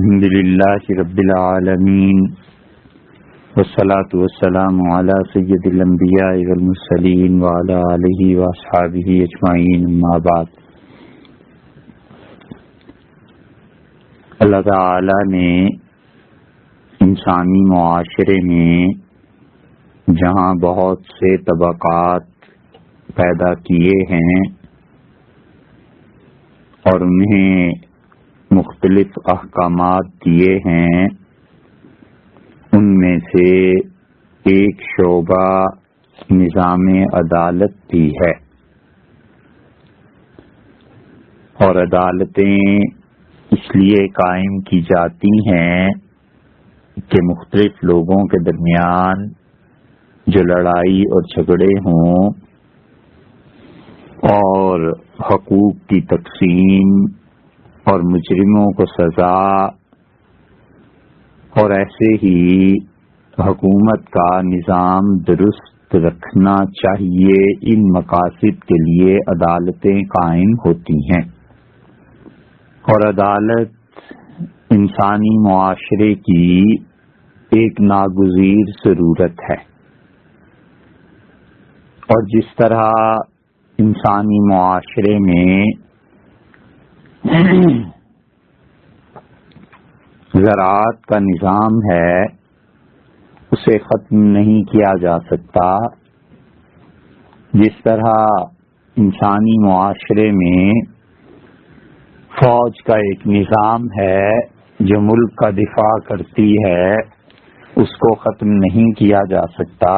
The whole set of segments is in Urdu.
الحمد للہ رب العالمین والصلاة والسلام علی سید الانبیاء والمرسلین وعلی آلہ واصحابہ اجمعین، اما بعد۔ اللہ تعالی نے انسانی معاشرے میں جہاں بہت سے طبقات پیدا کیے ہیں اور انہیں مختلف احکامات دیے ہیں، ان میں سے ایک شعبہ نظام عدالت بھی ہے، اور عدالتیں اس لیے قائم کی جاتی ہیں کہ مختلف لوگوں کے درمیان جو لڑائی اور جھگڑے ہوں اور حقوق کی تقسیم اور مجرموں کو سزا، اور ایسے ہی حکومت کا نظام درست رکھنا چاہیے، ان مقاصد کے لیے عدالتیں قائم ہوتی ہیں۔ اور عدالت انسانی معاشرے کی ایک ناگزیر ضرورت ہے، اور جس طرح انسانی معاشرے میں زراعت کا نظام ہے، اسے ختم نہیں کیا جا سکتا، جس طرح انسانی معاشرے میں فوج کا ایک نظام ہے جو ملک کا دفاع کرتی ہے، اس کو ختم نہیں کیا جا سکتا۔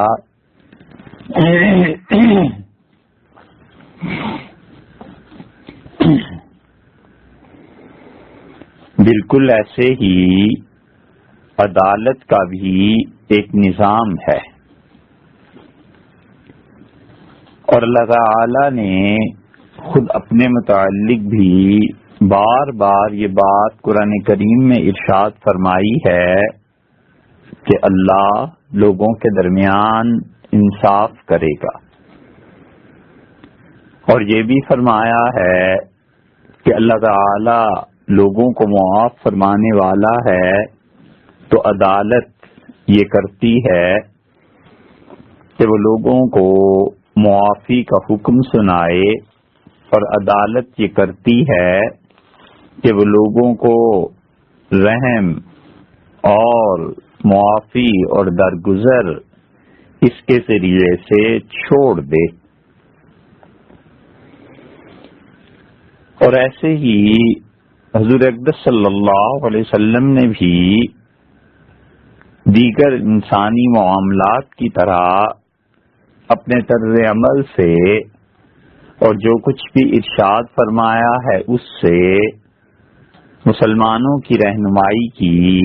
بالکل ایسے ہی عدالت کا بھی ایک نظام ہے، اور اللہ تعالی نے خود اپنے متعلق بھی بار بار یہ بات قرآن کریم میں ارشاد فرمائی ہے کہ اللہ لوگوں کے درمیان انصاف کرے گا، اور یہ بھی فرمایا ہے کہ اللہ تعالی لوگوں کو معاف فرمانے والا ہے، تو عدالت یہ کرتی ہے کہ وہ لوگوں کو معافی کا حکم سنائے، اور عدالت یہ کرتی ہے کہ وہ لوگوں کو رحم اور معافی اور درگزر اس کے ذریعے سے چھوڑ دے۔ اور ایسے ہی حضور اقدس صلی اللہ علیہ وسلم نے بھی دیگر انسانی معاملات کی طرح اپنے طرز عمل سے اور جو کچھ بھی ارشاد فرمایا ہے اس سے مسلمانوں کی رہنمائی کی،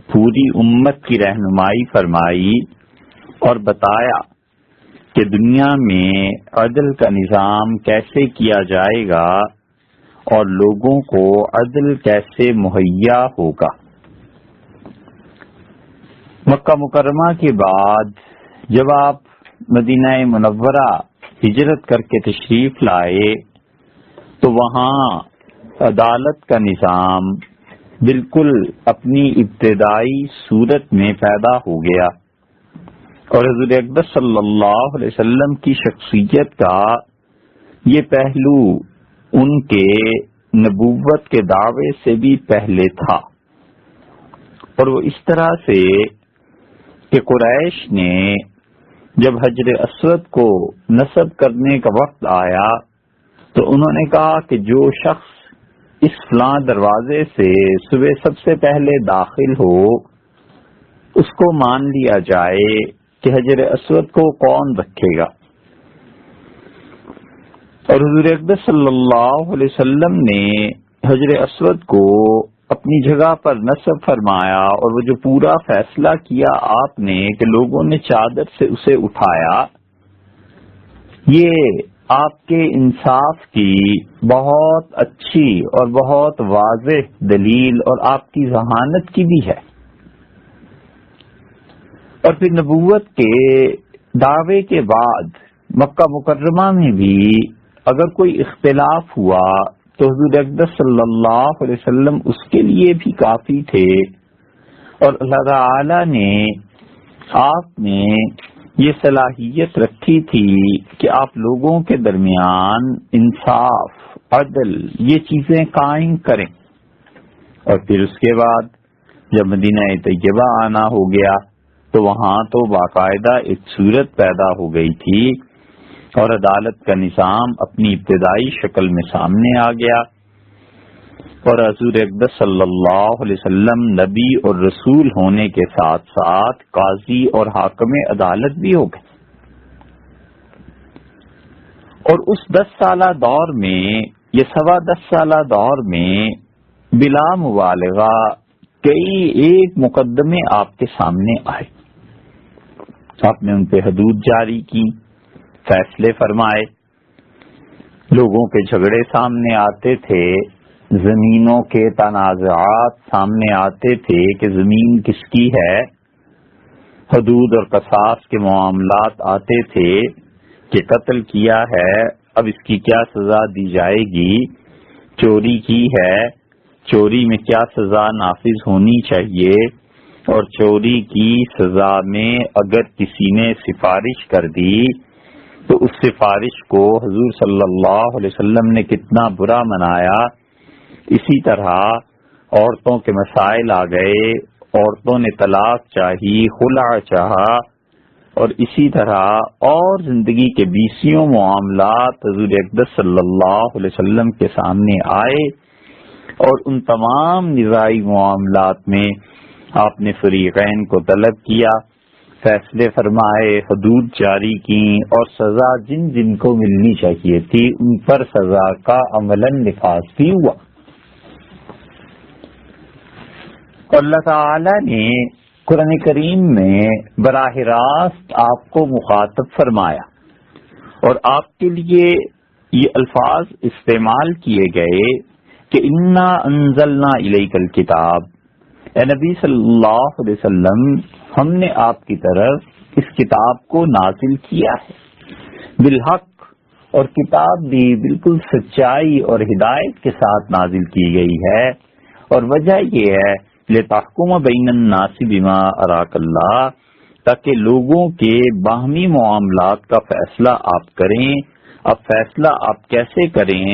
پوری امت کی رہنمائی فرمائی، اور بتایا کہ دنیا میں عدل کا نظام کیسے کیا جائے گا اور لوگوں کو عدل کیسے مہیا ہوگا۔ مکہ مکرمہ کے بعد جب آپ مدینہ منورہ ہجرت کر کے تشریف لائے تو وہاں عدالت کا نظام بالکل اپنی ابتدائی صورت میں پیدا ہو گیا، اور حضور اقدس صلی اللہ علیہ وسلم کی شخصیت کا یہ پہلو ان کے نبوت کے دعوے سے بھی پہلے تھا، اور وہ اس طرح سے کہ قریش نے جب حجر اسود کو نصب کرنے کا وقت آیا تو انہوں نے کہا کہ جو شخص اس فلاں دروازے سے صبح سب سے پہلے داخل ہو اس کو مان لیا جائے کہ حجر اسود کو کون رکھے گا۔ اور حضور اقدس صلی اللہ علیہ وسلم نے حجر اسود کو اپنی جگہ پر نصب فرمایا، اور وہ جو پورا فیصلہ کیا آپ نے کہ لوگوں نے چادر سے اسے اٹھایا، یہ آپ کے انصاف کی بہت اچھی اور بہت واضح دلیل اور آپ کی ذہانت کی بھی ہے۔ اور پھر نبوت کے دعوے کے بعد مکہ مکرمہ میں بھی اگر کوئی اختلاف ہوا تو حضور اقدس صلی اللہ علیہ وسلم اس کے لیے بھی کافی تھے، اور اللہ تعالی نے آپ میں یہ صلاحیت رکھی تھی کہ آپ لوگوں کے درمیان انصاف، عدل، یہ چیزیں قائم کریں۔ اور پھر اس کے بعد جب مدینہ طیبہ آنا ہو گیا تو وہاں تو باقاعدہ ایک صورت پیدا ہو گئی تھی اور عدالت کا نظام اپنی ابتدائی شکل میں سامنے آ گیا، اور حضور اقدس صلی اللہ علیہ وسلم نبی اور رسول ہونے کے ساتھ ساتھ قاضی اور حاکم عدالت بھی ہو گئے۔ اور اس 10 سالہ دور میں، یہ 10.25 سالہ دور میں بلا مبالغہ کئی ایک مقدمے آپ کے سامنے آئے، آپ نے ان پہ حدود جاری کی، فیصلے فرمائے، لوگوں کے جھگڑے سامنے آتے تھے، زمینوں کے تنازعات سامنے آتے تھے کہ زمین کس کی ہے، حدود اور قصاص کے معاملات آتے تھے کہ قتل کیا ہے اب اس کی کیا سزا دی جائے گی، چوری کی ہے چوری میں کیا سزا نافذ ہونی چاہیے، اور چوری کی سزا میں اگر کسی نے سفارش کر دی تو اس سفارش کو حضور صلی اللہ علیہ وسلم نے کتنا برا منایا۔ اسی طرح عورتوں کے مسائل آ گئے، عورتوں نے طلاق چاہی، خلع چاہا، اور اسی طرح اور زندگی کے 20 معاملات حضور اقدس صلی اللہ علیہ وسلم کے سامنے آئے، اور ان تمام نزاعی معاملات میں آپ نے فریقین کو طلب کیا، فیصلے فرمائے، حدود جاری کی، اور سزا جن جن کو ملنی چاہیے تھی ان پر سزا کا عملاً نفاذ بھی ہوا۔ اور اللہ تعالی نے قرآن کریم میں براہ راست آپ کو مخاطب فرمایا، اور آپ کے لیے یہ الفاظ استعمال کیے گئے کہ انا انزلنا الیک الکتاب، اے نبی صلی اللہ علیہ وسلم ہم نے آپ کی طرف اس کتاب کو نازل کیا ہے بالحق، اور کتاب بھی بالکل سچائی اور ہدایت کے ساتھ نازل کی گئی ہے، اور وجہ یہ ہے لتحکم بین الناس بما اراک اللہ، تاکہ لوگوں کے باہمی معاملات کا فیصلہ آپ کریں۔ اب فیصلہ آپ کیسے کریں؟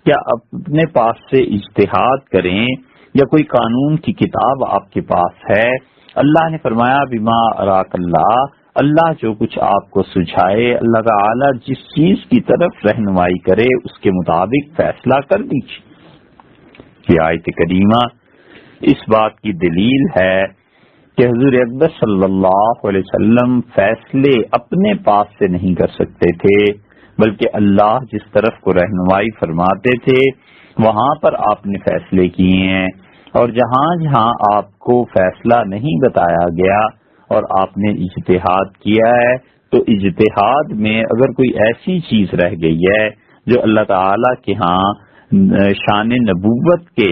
کیا اپنے پاس سے اجتہاد کریں یا کوئی قانون کی کتاب آپ کے پاس ہے؟ اللہ نے فرمایا بما اراک اللہ، اللہ جو کچھ آپ کو سجھائے، اللہ تعالی جس چیز کی طرف رہنمائی کرے اس کے مطابق فیصلہ کر دیجیے۔ یہ آیت کریمہ اس بات کی دلیل ہے کہ حضور اقدس صلی اللہ علیہ وسلم فیصلے اپنے پاس سے نہیں کر سکتے تھے، بلکہ اللہ جس طرف کو رہنمائی فرماتے تھے وہاں پر آپ نے فیصلے کیے ہیں، اور جہاں جہاں آپ کو فیصلہ نہیں بتایا گیا اور آپ نے اجتہاد کیا ہے، تو اجتہاد میں اگر کوئی ایسی چیز رہ گئی ہے جو اللہ تعالی کے ہاں شان نبوت کے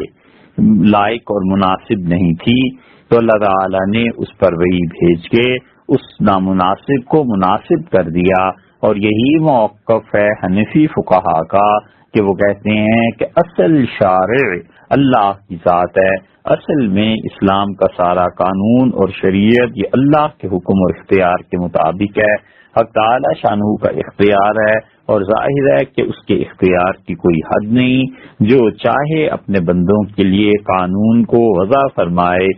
لائق اور مناسب نہیں تھی، تو اللہ تعالی نے اس پر وحی بھیج کے اس نامناسب کو مناسب کر دیا۔ اور یہی موقف ہے حنفی فقہا کا کہ وہ کہتے ہیں کہ اصل شارع اللہ کی ذات ہے، اصل میں اسلام کا سارا قانون اور شریعت یہ اللہ کے حکم اور اختیار کے مطابق ہے، حق تعالی شانہ کا اختیار ہے، اور ظاہر ہے کہ اس کے اختیار کی کوئی حد نہیں، جو چاہے اپنے بندوں کے لیے قانون کو وضع فرمائے،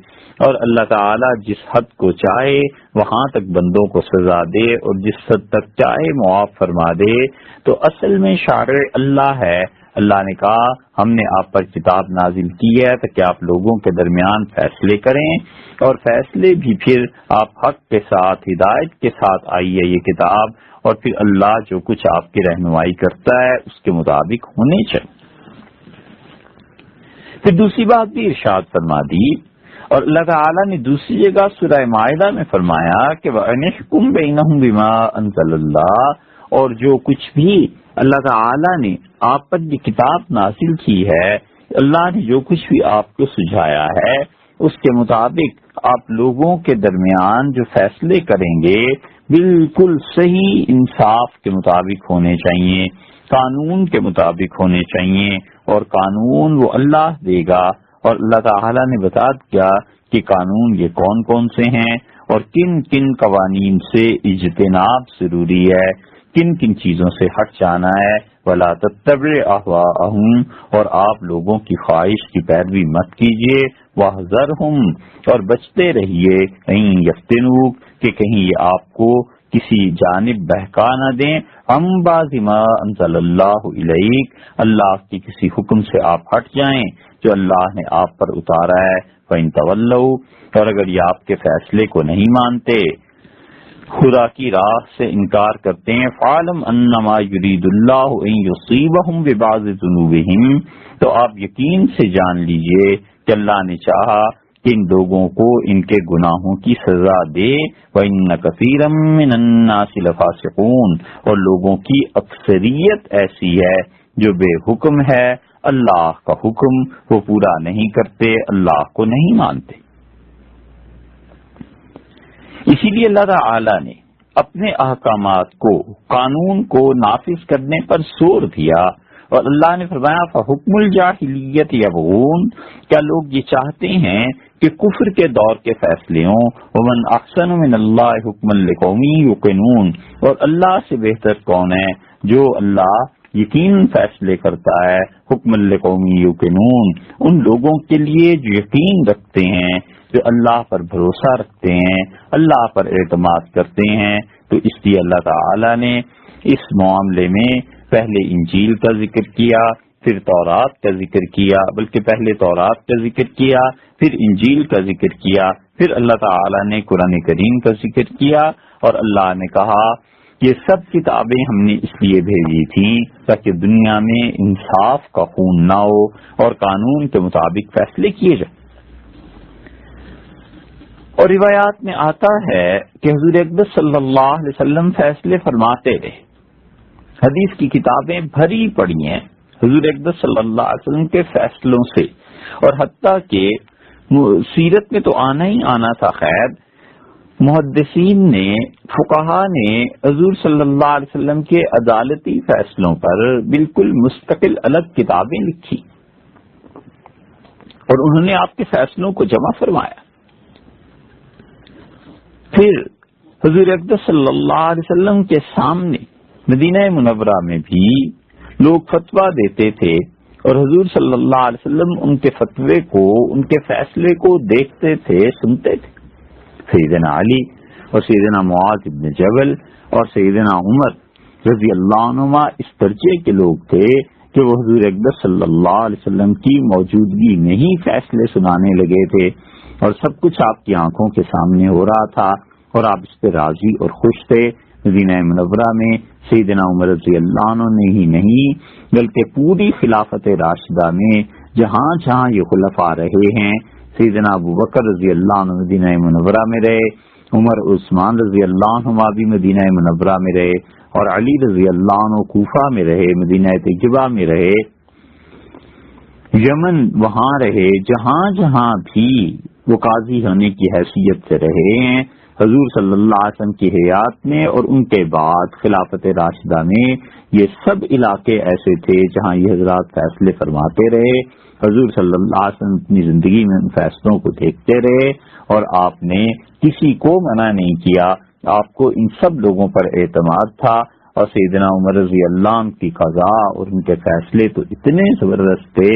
اور اللہ تعالی جس حد کو چاہے وہاں تک بندوں کو سزا دے اور جس حد تک چاہے معاف فرما دے۔ تو اصل میں شارع اللہ ہے۔ اللہ نے کہا ہم نے آپ پر کتاب نازل کی ہے تاکہ آپ لوگوں کے درمیان فیصلے کریں، اور فیصلے بھی پھر آپ حق کے ساتھ ہدایت کے ساتھ آئی ہے یہ کتاب، اور پھر اللہ جو کچھ آپ کی رہنمائی کرتا ہے اس کے مطابق ہونے چاہیے۔ پھر دوسری بات بھی ارشاد فرما دی، اور اللہ تعالیٰ نے دوسری جگہ سورہ مائدہ میں فرمایا کہ وَأَنِحْكُمْ بَيْنَهُمْ بِمَا أَنزَلَ اللَّهُ، اور جو کچھ بھی اللہ تعالیٰ نے آپ پر یہ کتاب نازل کی ہے، اللہ نے جو کچھ بھی آپ کو سجھایا ہے اس کے مطابق آپ لوگوں کے درمیان جو فیصلے کریں گے بالکل صحیح انصاف کے مطابق ہونے چاہیے، قانون کے مطابق ہونے چاہیے، اور قانون وہ اللہ دے گا، اور اللہ تعالیٰ نے بتا دیا کہ قانون یہ کون کون سے ہیں اور کن کن قوانین سے اجتناب ضروری ہے، کن کن چیزوں سے ہٹ جانا ہے۔ وَلَا تَتَّبِعْ أَهْوَاءَهُمْ، اور آپ لوگوں کی خواہش کی پیروی مت کیجیے، وَاحْذَرْهُمْ، اور بچتے رہیے، کہیں یفتنوک، کہ کہیں یہ آپ کو کسی جانب بہکا نہ دیں، ہم بعض ما انزل اللہ الیک، اللہ کے کسی حکم سے آپ ہٹ جائیں جو اللہ نے آپ پر اتارا ہے۔ فَإِن تَوَلَّوْا، اور اگر یہ آپ کے فیصلے کو نہیں مانتے، خدا کی راہ سے انکار کرتے ہیں، فَعْلَمْ أَنَّمَا يُرِيدُ اللَّهُ أَن يُصِيبَهُم بِبَعْضِ ذُنُوبِهِمْ، تو آپ یقین سے جان لیجئے کہ اللہ نے چاہا کہ ان لوگوں کو ان کے گناہوں کی سزا دے، وَإِنَّ كَثِيرًا مِّنَ النَّاسِ لَفَاسِقُونَ، اور لوگوں کی اکثریت ایسی ہے جو بے حکم ہے، اللہ کا حکم وہ پورا نہیں کرتے، اللہ کو نہیں مانتے۔ اسی لیے اللہ تعالی نے اپنے احکامات کو، قانون کو نافذ کرنے پر زور دیا، اور اللہ نے فرمایا فَحُكْمُ الْجَاهِلِيَّةِ يَبْغُونَ، کیا لوگ یہ چاہتے ہیں کہ کفر کے دور کے فیصلے ہوں، وَمَنْ أَحْسَنُ مِنَ اللَّهِ حُكْمًا لِقَوْمٍ يُوقِنُونَ، اور اللہ سے بہتر کون ہے جو اللہ یقین فیصلے کرتا ہے، حکم لقوم یوقنون، ان لوگوں کے لیے جو یقین رکھتے ہیں، جو اللہ پر بھروسہ رکھتے ہیں، اللہ پر اعتماد کرتے ہیں۔ تو اس لیے اللہ تعالی نے اس معاملے میں پہلے انجیل کا ذکر کیا، پھر تورات کا ذکر کیا، بلکہ پہلے تورات کا ذکر کیا، پھر انجیل کا ذکر کیا، پھر اللہ تعالی نے قرآن کریم کا ذکر کیا، اور اللہ نے کہا یہ سب کتابیں ہم نے اس لیے بھیجی تھیں تاکہ دنیا میں انصاف کا خون نہ ہو اور قانون کے مطابق فیصلے کیے جائیں۔ اور روایات میں آتا ہے کہ حضور اقدس صلی اللہ علیہ وسلم فیصلے فرماتے رہے، حدیث کی کتابیں بھری پڑی ہیں حضور اقدس صلی اللہ علیہ وسلم کے فیصلوں سے، اور حتیٰ کہ سیرت میں تو آنا ہی آنا تھا، خیر محدثین نے، فقہا نے حضور صلی اللہ علیہ وسلم کے عدالتی فیصلوں پر بالکل مستقل الگ کتابیں لکھی، اور انہوں نے آپ کے فیصلوں کو جمع فرمایا۔ پھر حضور اقدس صلی اللہ علیہ وسلم کے سامنے مدینہ منورہ میں بھی لوگ فتویٰ دیتے تھے، اور حضور صلی اللہ علیہ وسلم ان کے فتوے کو، ان کے فیصلے کو دیکھتے تھے، سنتے تھے۔ سیدنا علی اور سیدنا معاذ بن جبل اور سیدنا عمر رضی اللہ عنہما اس درجے کے لوگ تھے کہ وہ حضور اقدس صلی اللہ علیہ وسلم کی موجودگی میں ہی فیصلے سنانے لگے تھے، اور سب کچھ آپ کی آنکھوں کے سامنے ہو رہا تھا، اور آپ اس پہ راضی اور خوش تھے۔ مدینہ منورہ میں سیدنا عمر رضی اللہ عنہ نے ہی نہیں بلکہ پوری خلافت راشدہ میں جہاں جہاں یہ خلفاء رہے ہیں، سیدنا ابو بکر رضی اللہ عنہ مدینہ منورہ میں رہے، عمر عثمان رضی اللہ عنہ بھی مدینہ منورہ میں رہے، اور علی رضی اللہ عنہ کوفہ میں رہے، مدینہ طیبہ میں رہے، یمن وہاں رہے، جہاں جہاں بھی وہ قاضی ہونے کی حیثیت سے رہے ہیں، حضور صلی اللہ علیہ وسلم کی حیات میں اور ان کے بعد خلافت راشدہ میں یہ سب علاقے ایسے تھے جہاں یہ حضرات فیصلے فرماتے رہے۔ حضور صلی اللہ علیہ وسلم اپنی زندگی میں ان فیصلوں کو دیکھتے رہے، اور آپ نے کسی کو منع نہیں کیا، آپ کو ان سب لوگوں پر اعتماد تھا۔ اور سیدنا عمر رضی اللہ عنہ کی قضا اور ان کے فیصلے تو اتنے زبردست تھے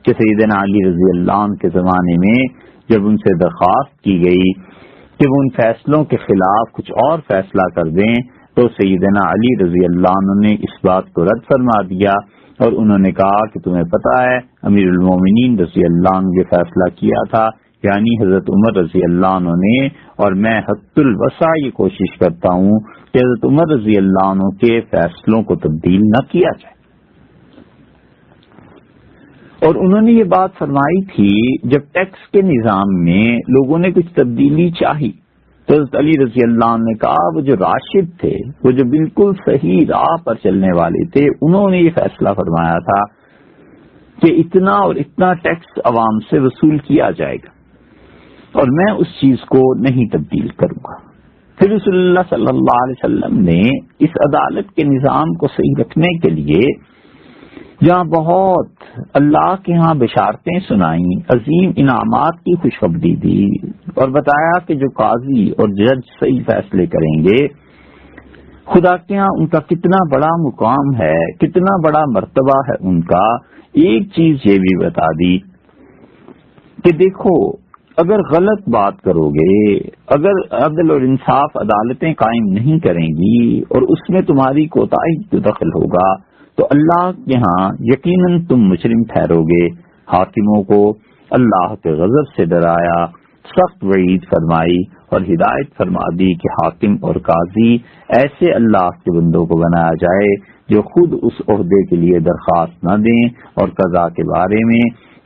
کہ سیدنا علی رضی اللہ عنہ کے زمانے میں جب ان سے درخواست کی گئی کہ وہ ان فیصلوں کے خلاف کچھ اور فیصلہ کر دیں، تو سیدنا علی رضی اللہ عنہ نے اس بات کو رد فرما دیا، اور انہوں نے کہا کہ تمہیں پتہ ہے امیر المومنین رضی اللہ عنہ یہ فیصلہ کیا تھا، یعنی حضرت عمر رضی اللہ عنہ نے، اور میں حد الوسع یہ کوشش کرتا ہوں کہ حضرت عمر رضی اللہ عنہ کے فیصلوں کو تبدیل نہ کیا جائے۔ اور انہوں نے یہ بات فرمائی تھی جب ٹیکس کے نظام میں لوگوں نے کچھ تبدیلی چاہی، تو حضرت علی رضی اللہ عنہ نے کہا وہ جو راشد تھے، وہ جو بالکل صحیح راہ پر چلنے والے تھے، انہوں نے یہ فیصلہ فرمایا تھا کہ اتنا اور اتنا ٹیکس عوام سے وصول کیا جائے گا، اور میں اس چیز کو نہیں تبدیل کروں گا۔ پھر رسول اللہ صلی اللہ علیہ وسلم نے اس عدالت کے نظام کو صحیح رکھنے کے لیے جہاں بہت اللہ کے ہاں بشارتیں سنائیں، عظیم انعامات کی خوشخبری دی، اور بتایا کہ جو قاضی اور جج صحیح فیصلے کریں گے خدا کے ہاں ان کا کتنا بڑا مقام ہے، کتنا بڑا مرتبہ ہے ان کا۔ ایک چیز یہ بھی بتا دی کہ دیکھو اگر غلط بات کرو گے، اگر عدل اور انصاف عدالتیں قائم نہیں کریں گی اور اس میں تمہاری کوتاہی دخل ہوگا تو اللہ کے ہاں یقیناً تم مجرم ٹھہرو گے۔ حاکموں کو اللہ کے غضب سے ڈرایا، سخت وعید فرمائی اور ہدایت فرما دی کہ حاکم اور قاضی ایسے اللہ کے بندوں کو بنایا جائے جو خود اس عہدے کے لیے درخواست نہ دیں، اور قضا کے بارے میں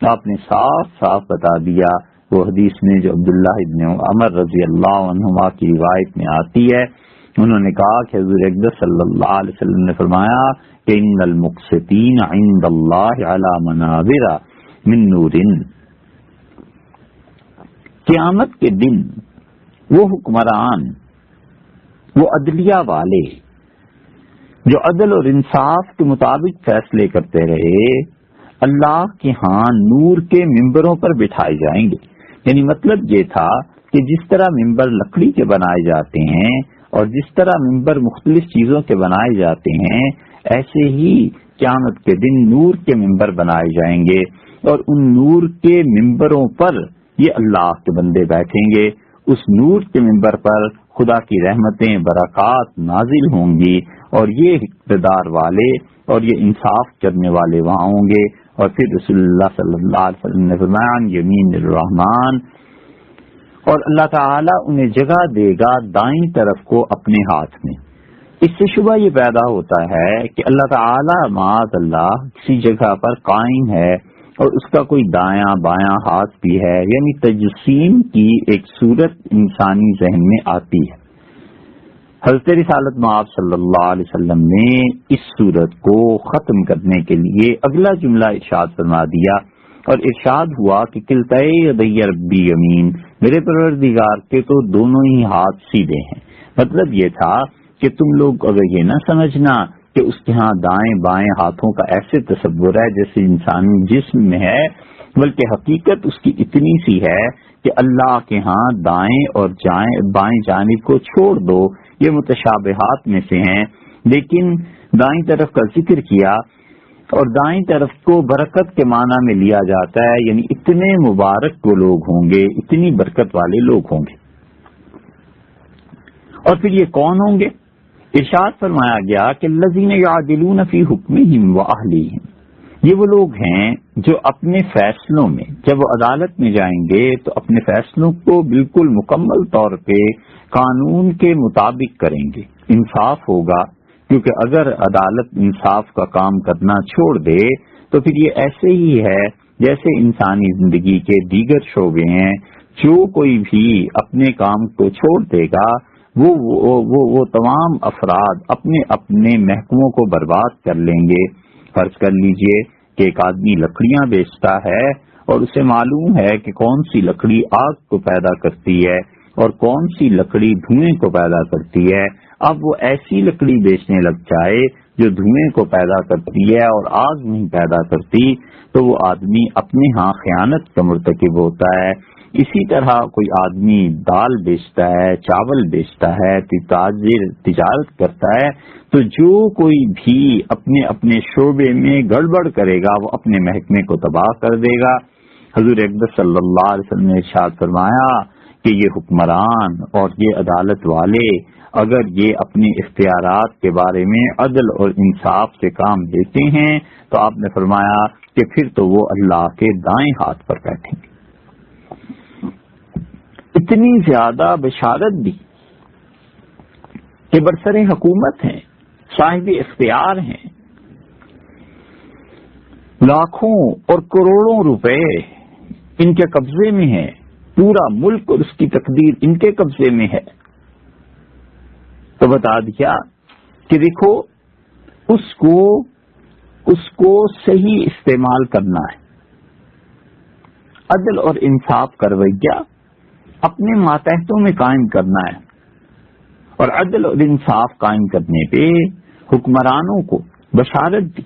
آپ نے صاف صاف بتا دیا۔ وہ حدیث میں جو عبداللہ ابن عمر رضی اللہ عنہما کی روایت میں آتی ہے، انہوں نے کہا کہ حضور اقدس صلی اللہ علیہ وسلم نے فرمایا کہ ان المقسطین عند اللہ علی منابر من نور، قیامت کے دن وہ حکمران، وہ عدلیہ والے جو عدل اور انصاف کے مطابق فیصلے کرتے رہے، اللہ کے ہاں نور کے ممبروں پر بٹھائے جائیں گے۔ یعنی مطلب یہ تھا کہ جس طرح ممبر لکڑی کے بنائے جاتے ہیں اور جس طرح ممبر مختلف چیزوں کے بنائے جاتے ہیں، ایسے ہی قیامت کے دن نور کے ممبر بنائے جائیں گے، اور ان نور کے ممبروں پر یہ اللہ کے بندے بیٹھیں گے۔ اس نور کے ممبر پر خدا کی رحمتیں، برکات نازل ہوں گی، اور یہ اقتدار والے اور یہ انصاف کرنے والے وہاں ہوں گے۔ اور پھر رسول اللہ صلی اللہ علیہ وسلم نے فرمایا یمین الرحمن، اور اللہ تعالیٰ انہیں جگہ دے گا دائیں طرف کو اپنے ہاتھ میں۔ اس سے شبہ یہ پیدا ہوتا ہے کہ اللہ تعالیٰ معاذ اللہ کسی جگہ پر قائم ہے اور اس کا کوئی دایاں بایاں ہاتھ بھی ہے، یعنی تجسیم کی ایک صورت انسانی ذہن میں آتی ہے۔ حضرت رسالت مآب صلی اللہ علیہ وسلم نے اس صورت کو ختم کرنے کے لیے اگلا جملہ ارشاد فرما دیا، اور ارشاد ہوا کہ کلتئ یدی ربی یمین، میرے پروردگار کے تو دونوں ہی ہاتھ سیدھے ہیں۔ مطلب یہ تھا کہ تم لوگ اگر یہ نہ سمجھنا کہ اس کے ہاں دائیں بائیں ہاتھوں کا ایسے تصور ہے جیسے انسانی جسم میں ہے، بلکہ حقیقت اس کی اتنی سی ہے کہ اللہ کے ہاں دائیں اور بائیں جانب کو چھوڑ دو، یہ متشابہات میں سے ہیں، لیکن دائیں طرف کا ذکر کیا، اور دائیں طرف کو برکت کے معنی میں لیا جاتا ہے، یعنی اتنے مبارک وہ لوگ ہوں گے، اتنی برکت والے لوگ ہوں گے۔ اور پھر یہ کون ہوں گے؟ ارشاد فرمایا گیا کہ الذین یعدلون فی حکمہم واہلیہم، یہ وہ لوگ ہیں جو اپنے فیصلوں میں، جب وہ عدالت میں جائیں گے تو اپنے فیصلوں کو بالکل مکمل طور پہ قانون کے مطابق کریں گے، انصاف ہوگا، کیونکہ اگر عدالت انصاف کا کام کرنا چھوڑ دے تو پھر یہ ایسے ہی ہے جیسے انسانی زندگی کے دیگر شعبے ہیں، جو کوئی بھی اپنے کام کو چھوڑ دے گا وہ تمام افراد اپنے اپنے محکموں کو برباد کر لیں گے۔ فرض کر لیجئے کہ ایک آدمی لکڑیاں بیچتا ہے اور اسے معلوم ہے کہ کون سی لکڑی آگ کو پیدا کرتی ہے اور کون سی لکڑی دھوئیں کو پیدا کرتی ہے۔ اب وہ ایسی لکڑی بیچنے لگ جائے جو دھوئیں کو پیدا کرتی ہے اور آگ نہیں پیدا کرتی، تو وہ آدمی اپنے ہاں خیانت کا مرتکب ہوتا ہے۔ اسی طرح کوئی آدمی دال بیچتا ہے، چاول بیچتا ہے، تجارت کرتا ہے، تو جو کوئی بھی اپنے اپنے شعبے میں گڑبڑ کرے گا وہ اپنے محکمے کو تباہ کر دے گا۔ حضور اقدس صلی اللہ علیہ وسلم نے ارشاد فرمایا کہ یہ حکمران اور یہ عدالت والے اگر یہ اپنے اختیارات کے بارے میں عدل اور انصاف سے کام لیتے ہیں تو آپ نے فرمایا کہ پھر تو وہ اللہ کے دائیں ہاتھ پر بیٹھیں گے۔ اتنی زیادہ بشارت دی کہ برسر حکومت ہیں، صاحب اختیار ہیں، لاکھوں اور کروڑوں روپے ان کے قبضے میں ہیں، پورا ملک اور اس کی تقدیر ان کے قبضے میں ہے، تو بتا دیا کہ دیکھو اس کو صحیح استعمال کرنا ہے، عدل اور انصاف کا رویہ اپنے ماتحتوں میں قائم کرنا ہے، اور عدل اور انصاف قائم کرنے پہ حکمرانوں کو بشارت دی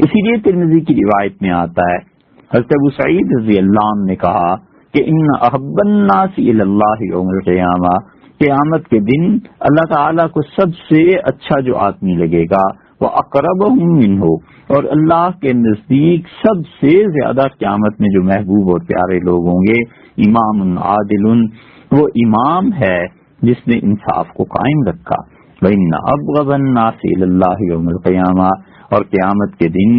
اسی لیے ترمذی کی روایت میں آتا ہے، حضرت ابو سعید رضی اللہ عنہ نے کہا کہ ان احب الناس الی اللہ یوم القیامہ، قیامت کے دن اللہ تعالیٰ کو سب سے اچھا جو آدمی لگے گا وہ اقربہم منہ، اور اللہ کے نزدیک سب سے زیادہ قیامت میں جو محبوب اور پیارے لوگ ہوں گے، امام عادل، وہ امام ہے جس نے انصاف کو قائم رکھا۔ وَإِنَّ أَبْغَضَ النَّاسِ إِلَى اللَّهِ يَوْمَ الْقِيَامَةِ، اور قیامت کے دن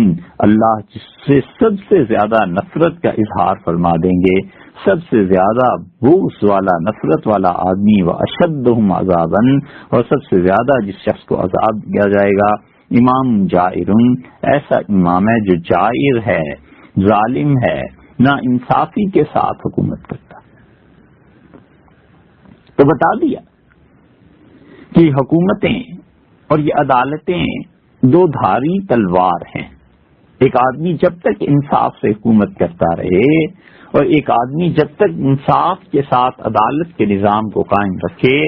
اللہ جس سے سب سے زیادہ نفرت کا اظہار فرما دیں گے، سب سے زیادہ بغض والا، نفرت والا آدمی، وَأَشَدُّهُمْ عَذَابًا، اور سب سے زیادہ جس شخص کو عذاب دیا جائے گا، امام جائر، ایسا امام ہے جو جائر ہے، ظالم ہے، نا انصافی کے ساتھ حکومت کرتا۔ تو بتا دیا کہ حکومتیں اور یہ عدالتیں دو دھاری تلوار ہیں۔ ایک آدمی جب تک انصاف سے حکومت کرتا رہے، اور ایک آدمی جب تک انصاف کے ساتھ عدالت کے نظام کو قائم رکھے،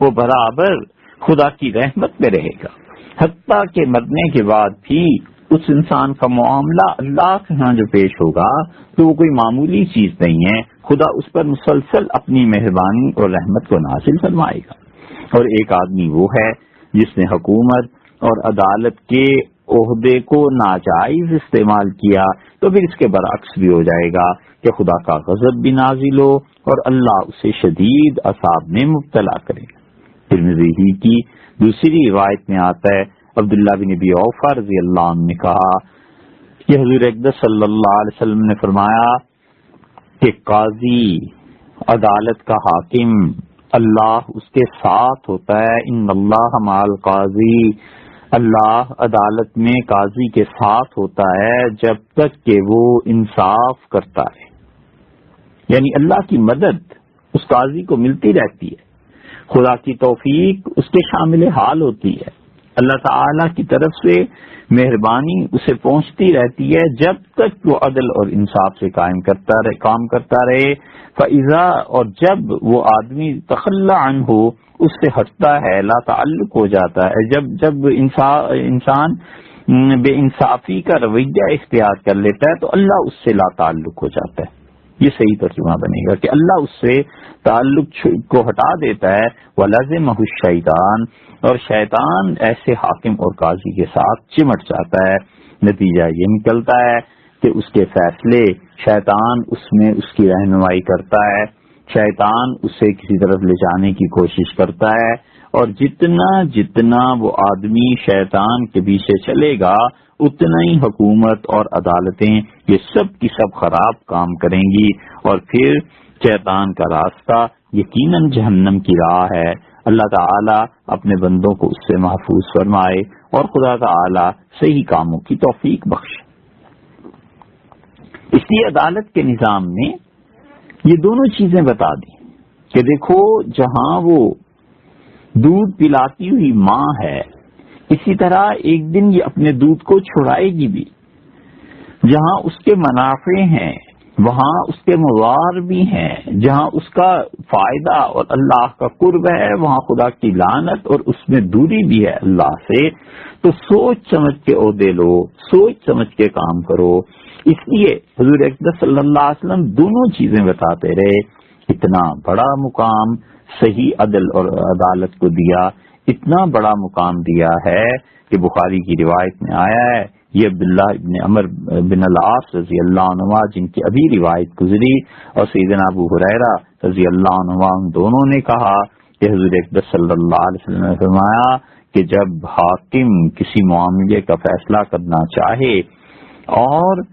وہ برابر خدا کی رحمت میں رہے گا، حتیٰ کہ مرنے کے بعد بھی اس انسان کا معاملہ اللہ کے ہاں جو پیش ہوگا تو وہ کوئی معمولی چیز نہیں ہے، خدا اس پر مسلسل اپنی مہربانی اور رحمت کو نازل فرمائے گا۔ اور ایک آدمی وہ ہے جس نے حکومت اور عدالت کے عہدے کو ناجائز استعمال کیا، تو پھر اس کے برعکس بھی ہو جائے گا کہ خدا کا غضب بھی نازل ہو اور اللہ اسے شدید عذاب میں مبتلا کرے گا۔ ترمذی ہی کی دوسری روایت میں آتا ہے، عبداللہ بن ابی اوفا رضی اللہ عنہ نے کہا کہ حضور اقدس صلی اللہ علیہ وسلم نے فرمایا کہ قاضی، عدالت کا حاکم، اللہ اس کے ساتھ ہوتا ہے، ان اللہ مع القاضی، اللہ عدالت میں قاضی کے ساتھ ہوتا ہے جب تک کہ وہ انصاف کرتا ہے، یعنی اللہ کی مدد اس قاضی کو ملتی رہتی ہے، خدا کی توفیق اس کے شامل حال ہوتی ہے، اللہ تعالی کی طرف سے مہربانی اسے پہنچتی رہتی ہے جب تک وہ عدل اور انصاف سے کام کرتا رہے۔ فَإِذَا، اور جب وہ آدمی تخلّى عنہ، اس سے ہٹتا ہے، لا تعلق ہو جاتا ہے، جب انسان بے انصافی کا رویہ اختیار کر لیتا ہے تو اللہ اس سے لا تعلق ہو جاتا ہے۔ یہ صحیح ترجمہ بنے گا کہ اللہ اس سے تعلق کو ہٹا دیتا ہے، وَلَزِمَهُ الشَّيْطَانُ، اور شیطان ایسے حاکم اور قاضی کے ساتھ چمٹ جاتا ہے۔ نتیجہ یہ نکلتا ہے کہ اس کے فیصلے، شیطان اس میں اس کی رہنمائی کرتا ہے، شیطان اسے کسی طرف لے جانے کی کوشش کرتا ہے، اور جتنا وہ آدمی شیطان کے پیچھے چلے گا اتنا ہی حکومت اور عدالتیں یہ سب کی سب خراب کام کریں گی، اور پھر شیطان کا راستہ یقیناً جہنم کی راہ ہے۔ اللہ تعالی اپنے بندوں کو اس سے محفوظ فرمائے اور خدا تعالی صحیح کاموں کی توفیق بخشے۔ اس لیے عدالت کے نظام میں یہ دونوں چیزیں بتا دی کہ دیکھو، جہاں وہ دودھ پلاتی ہوئی ماں ہے، اسی طرح ایک دن یہ اپنے دودھ کو چھڑائے گی بھی۔ جہاں اس کے منافع ہیں وہاں اس کے مضار بھی ہیں، جہاں اس کا فائدہ اور اللہ کا قرب ہے وہاں خدا کی لعنت اور اس میں دوری بھی ہے اللہ سے۔ تو سوچ سمجھ کے عہدے لو، سوچ سمجھ کے کام کرو۔ اس لیے حضور اقدس صلی اللہ علیہ وسلم دونوں چیزیں بتاتے رہے۔ اتنا بڑا مقام صحیح عدل اور عدالت کو دیا، اتنا بڑا مقام دیا ہے کہ بخاری کی روایت میں آیا ہے، یہ عبداللہ ابن عمر بن العاص رضی اللہ عنہ جن کی ابھی روایت گزری، اور سیدنا ابو ہریرہ رضی اللہ عنہ دونوں نے کہا کہ حضور اقدس صلی اللہ علیہ وسلم نے فرمایا کہ جب حاکم کسی معاملے کا فیصلہ کرنا چاہے اور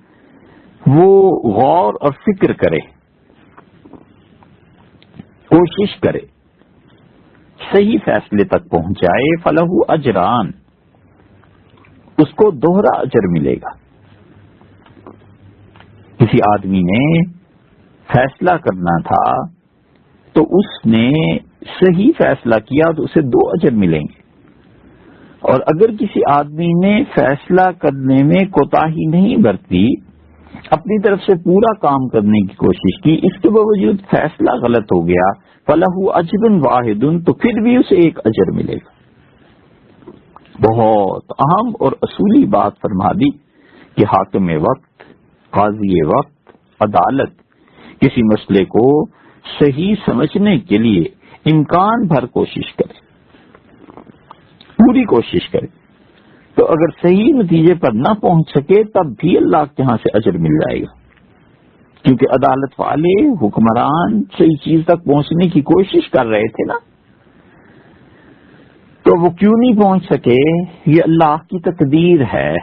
وہ غور اور فکر کرے، کوشش کرے، صحیح فیصلے تک پہنچ جائے، فلہ اجران، اس کو دوہرا اجر ملے گا۔ کسی آدمی نے فیصلہ کرنا تھا تو اس نے صحیح فیصلہ کیا تو اسے 2 اجر ملیں گے، اور اگر کسی آدمی نے فیصلہ کرنے میں کوتاہی نہیں برتی، اپنی طرف سے پورا کام کرنے کی کوشش کی، اس کے باوجود فیصلہ غلط ہو گیا، فَلَهُ أَجْرٌ وَاحِدٌ، تو پھر بھی اسے 1 اجر ملے گا۔ بہت اہم اور اصولی بات فرما دی کہ حاکم وقت، قاضی وقت، عدالت کسی مسئلے کو صحیح سمجھنے کے لیے امکان بھر کوشش کرے، پوری کوشش کرے، تو اگر صحیح نتیجے پر نہ پہنچ سکے تب بھی اللہ کے ہاں سے اجر مل جائے گا، کیونکہ عدالت والے، حکمران صحیح چیز تک پہنچنے کی کوشش کر رہے تھے نا، تو وہ کیوں نہیں پہنچ سکے؟ یہ اللہ کی تقدیر ہے،